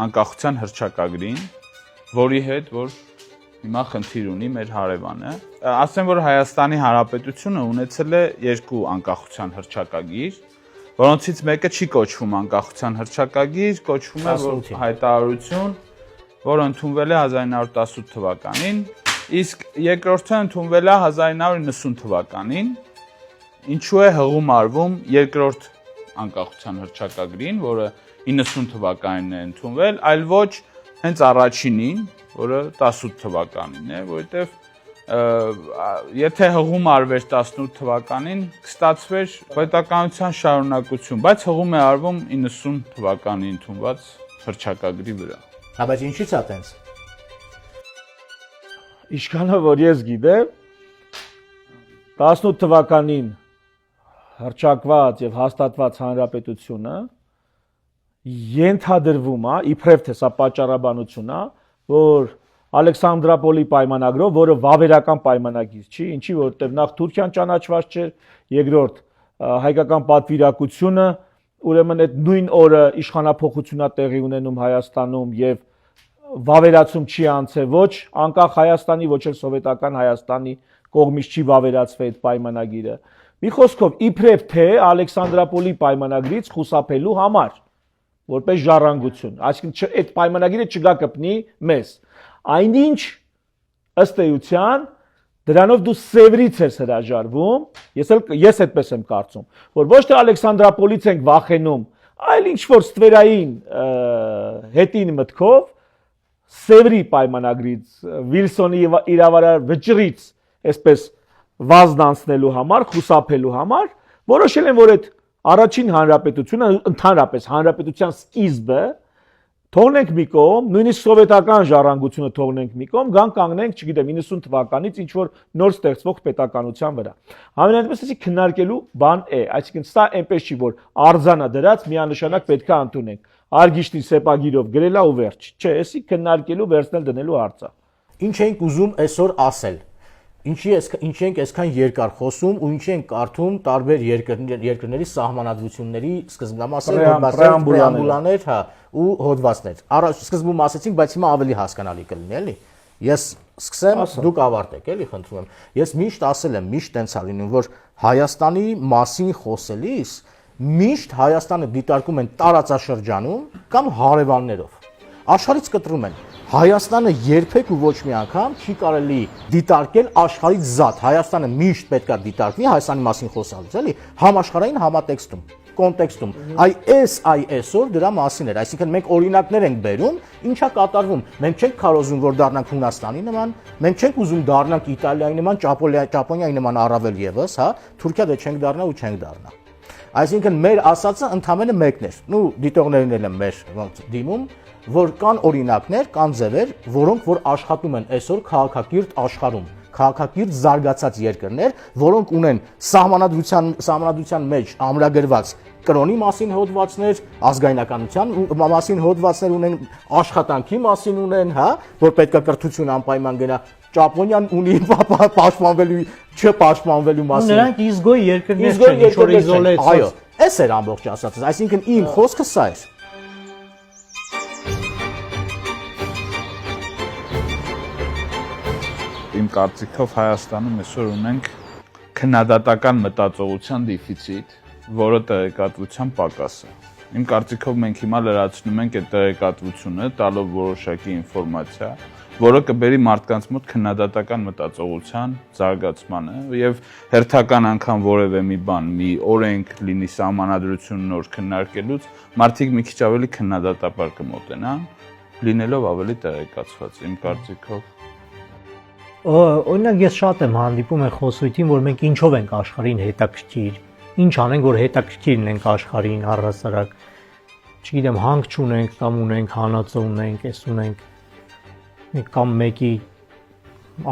անկախության հռչակագրին, որի հետ որ հիմա խնդիր ունի մեր հարևանը։ Ասեմ, որ Հայաստանի Հանրապետությունը ունեցել է երկու անկախության հռչակագիր, որոնցից մեկը չի կոչվում անկախության հռչակագիր, կոչվում է հայտարարություն, որը ընդունվել է 1918 թվականին, իսկ երկրորդը ընդունվել է 1990 թվականին, ինչու է հղում արվում երկրորդ անկախության հռչակագրին, որը 90 թվականին է ընդունվել, այլ ոչ հենց առաջինին, որը 18 թվականին է, որովհետև եթե հղում արվեր 18 թվականին, կստացվեր պետականության շարունակություն, բայց հղում է արվում 90 թվականի ընդունված հռչակագրի վրա։ Հա, բայց ինչի՞ց է տենց։ Ինչքանը որ ես գիտեմ, 18 թվականին հռչակված եւ հաստատված հանրապետությունը ենթադրվում է, իբրև թե սա պատճառաբանություն է, որ Ալեքսանդրապոլի պայմանագրով, որը վավերական պայմանագիր չի, ինչի որտեղ նախ Թուրքիան ճանաչված չէր, երկրորդ հայկական պատվիրակությունը, ուրեմն այդ նույն օրը իշխանափոխությունա տեղի ունենում Հայաստանում եւ վավերացում չի անցել ոչ անկախ Հայաստանի, ոչ էլ սովետական Հայաստանի կողմից չի վավերացվել այդ պայմանագիրը։ Մի խոսքով, իբրև թե Ալեքսանդրապոլի պայմանագրից խուսափելու համար, որպես ժառանգություն, այսինքն այդ պայմանագիրը չգա կպնի մեզ։ Այնինչ ըստ էության դրանով դու Սևրից ես հրաժարվում, ես այդպես եմ կարծում, որ ոչ թե Ալեքսանդրապոլից ենք վախենում, այլ ինչ որ ստվերային հետին մտքով Սևրի պայմանագրից, Վիլսոնի իրավարար վճռից, այսպես վազն անցնելու համար, խուսափելու համար, որոշել են, որ այդ առաջին հանրապետությունը, ընդհանրապես հանրապետության սկիզբը թողնենք մի կողմ, նույնիսկ սովետական ժառանգությունը թողնենք մի կողմ, գան կանգնենք, չգիտեմ, 90 թվականից ինչ որ նոր ստեղծվող պետականության վրա։ Համենայնպես էսի քննարկելու բան է, այսինքն սա այնպես չի, որ արձանա դրած միանշանակ պետք է ընդունենք։ Արգիշտի սեպագիրով գրելա ու վերջ։ Չէ, էսի քննարկելու, վերցնել դնելու հարց է։ Ինչ ենք ուզում այսօր ասել։ ինչի ենք այսքան երկար խոսում ու ինչի ենք կարդում տարբեր երկրների սահմանադրությունների սկզբնամասեր, պրեամբուլաներ, հա, ու հոդվածներ։ Առաջ սկզբում ասեցինք, բայց հիմա ավելի հասկանալի կլինի, էլի։ Ես սկսեմ, դուք ավարտեք, էլի, խնդրում եմ։ Ես միշտ ասել եմ, միշտ տենց ա լինում, որ Հայաստանի մասին խոսելիս միշտ Հայաստանը դիտարկում են տարածաշրջանում կամ հարևաններով։ Աշխարհից կտրում են։ Հայաստանը երբեք ու ոչ մի անգամ չի կարելի դիտարկել աշխարհից զատ։ Հայաստանը միշտ պետքա դիտարկվի Հայաստանի մասին խոսալուց, էլի, համաշխարհային համատեքստում, կոնտեքստում։ Այսօր դրա մասին էր, այսինքն մենք օրինակներ ենք բերում, ինչա կատարվում։ Մենք չենք քարոզում, որ դառնանք Հունաստանի նման, մենք չենք ուզում դառնանք Իտալիայի նման, Ճապոնիայի նման առավել եւս, հա, Թուրքիա դե չենք դառնա ու չենք դառնա։ Այսինքն մեր ասածը ընդամենը մեկն էր։ Նու դիտողներն էլ են մեր ոնց դիմում, որ կան օրինակներ, կան ձևեր, որոնք որ աշխատում են այսօր քաղաքակիրթ աշխարհում, քաղաքակիրթ զարգացած երկրներ, որոնք ունեն սահմանադրության մեջ ամրագրված կրոնի մասին հոդվածներ, ազգայնականության մասին հոդվածներ ունեն, աշխատանքի մասին ունեն, հա, որ պետք է կրթություն անպայման գնա։ Ճապոնիան ունի պաշտպանվելու, չպաշտպանվելու մասին։ Նրանք իզգոյ երկրներ չեն, ինչ որ իզոլացված։ Այո, այս էր ամբողջ ասածս, այսինքն իմ խոսքը սա էր։ Իմ կարծիքով Հայաստանում այսօր ունենք քննադատական մտածողության դեֆիցիտ, որը տեղեկատվության պակաս է։ Իմ կարծիքով մենք հիմա լրացնում ենք այդ տեղեկատվությունը, տալով որոշակի ինֆորմացիա, որը կբերի մարդկանց մոտ քննադատական մտածողության զարգացմանը եւ հերթական անգամ որևէ մի բան, մի օրենք լինի սահմանադրություն նոր քննարկելուց, մարդիկ մի քիչ ավելի քննադատաբար կմոտենան, լինելով ավելի տեղեկացված, իմ կարծիքով։ Օրինակ ես շատ եմ հանդիպում այդ խոսույթին, որ մենք ինչով ենք աշխարհին հետաքրքիր, ինչ անենք, որ հետաքրքիր լինենք աշխարհին առհասարակ, չգիտեմ, հանք չունենք կամ ունենք, հանածո ունենք, էս ունենք, կամ մեկի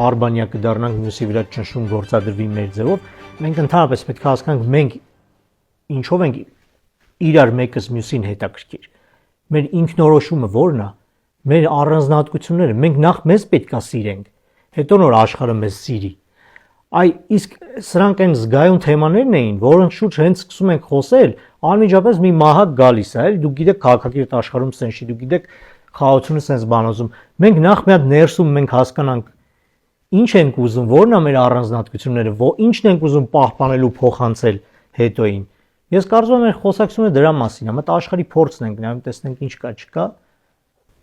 արբանյա կդառնանք, մյուսի վրա ճնշում գործադրվի մեր ձևով, մենք ընդհանրապես պետք է հասկանանք, մենք ինչով ենք իրար մեկս մյուսին հետաքրքիր։ Մեր ինքնորոշումը ո՞րն է, մեր առանձնահատկությունները, մենք նախ մեզ պետք է սիրենք, հետո նոր աշխարհը մեզ սիրի։ Իսկ սրանք այն զգայուն թեմաներն էին, որոնց շուրջ հենց սկսում ենք խոսել, անմիջապես մի մահակ գալիս է, էլի, դուք գիտեք քաղաքակիրթ աշխարհում սենց չի, դուք գիտեք խաղաղությունը սենց բանոզում։ Մենք նախ մի հատ ներսում մենք հասկանանք ինչ ենք ուզում, որն է մեր առանձնահատկությունները, ինչն ենք ուզում պահպանել ու փոխանցել հետոին։ Ես կարծում եմ մեր խոսակցությունը դրա մասին է, մտ աշխարհի փորձն ենք նայում, տեսնենք ինչ կա, չկա։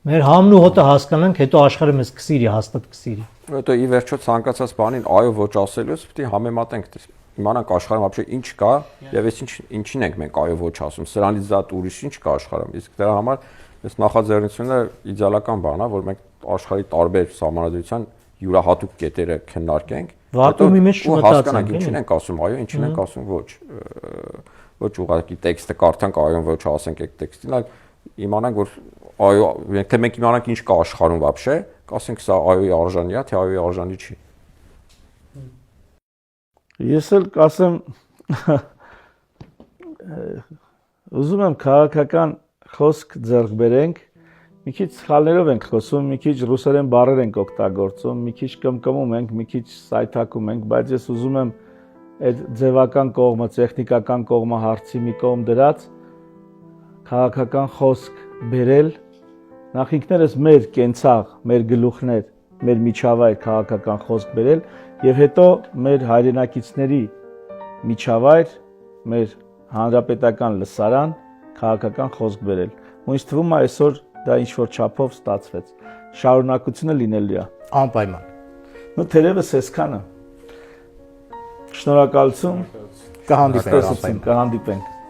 Մեր համն ու հոտը հասկանանք, հետո աշխարհը մեզ կսիրի, հաստատ կսիրի։ Հետո ի վերջո ցանկացած բանին այո ոչ ասելուց պետք է համեմատենք, իմանանք աշխարհում вообще ինչ կա եւ այս ինչին ենք մենք այո ոչ ասում։ Սրանից զատ ուրիշ ինչ կա աշխարհում։ Իսկ դրա համար այս նախաձեռնությունը իդեալական բան է, որ մենք աշխարհի տարբեր սահմանադրության յուրահատուկ կետերը քննարկենք, վակուումի մեջ հասկանանք ինչին ենք ասում այո, ինչին ենք ասում ոչ։ Ոչ ուղղակի տեքստը կարդանք այո ոչ ասենք այդ տեքստին, այլ իմանանք որ այո, թե մենք իմանանք ինչ կա աշխարհում вообще, կասենք սա այոյի արժանի է, թե այոյի արժանի չի։ Ես էլ կասեմ ուզում եմ քաղաքական խոսք ձեռք բերենք, մի քիչ սխալներով ենք խոսում, մի քիչ ռուսերեն բառեր ենք օգտագործում, մի քիչ կմկմում ենք, մի քիչ սայթակում ենք, բայց ես ուզում եմ այդ ձևական կողմը, տեխնիկական կողմը հարցի մի կողմ դրած քաղաքական խոսք բերել, նախ ինքներս մեր կենցաղ, մեր գլուխներ, մեր միջավայր քաղաքական խոսք բերել եւ հետո մեր հայրենակիցների միջավայր, մեր հանրապետական լսարան քաղաքական խոսք բերել։ Ու ինձ թվում է այսօր դա ինչ որ չափով ստացվեց։ Շարունակությունը լինելու է։ Անպայման։ Ну թերևս այսքանը։ Շնորհակալություն։ Կհանդիպենք։ Կհանդիպենք։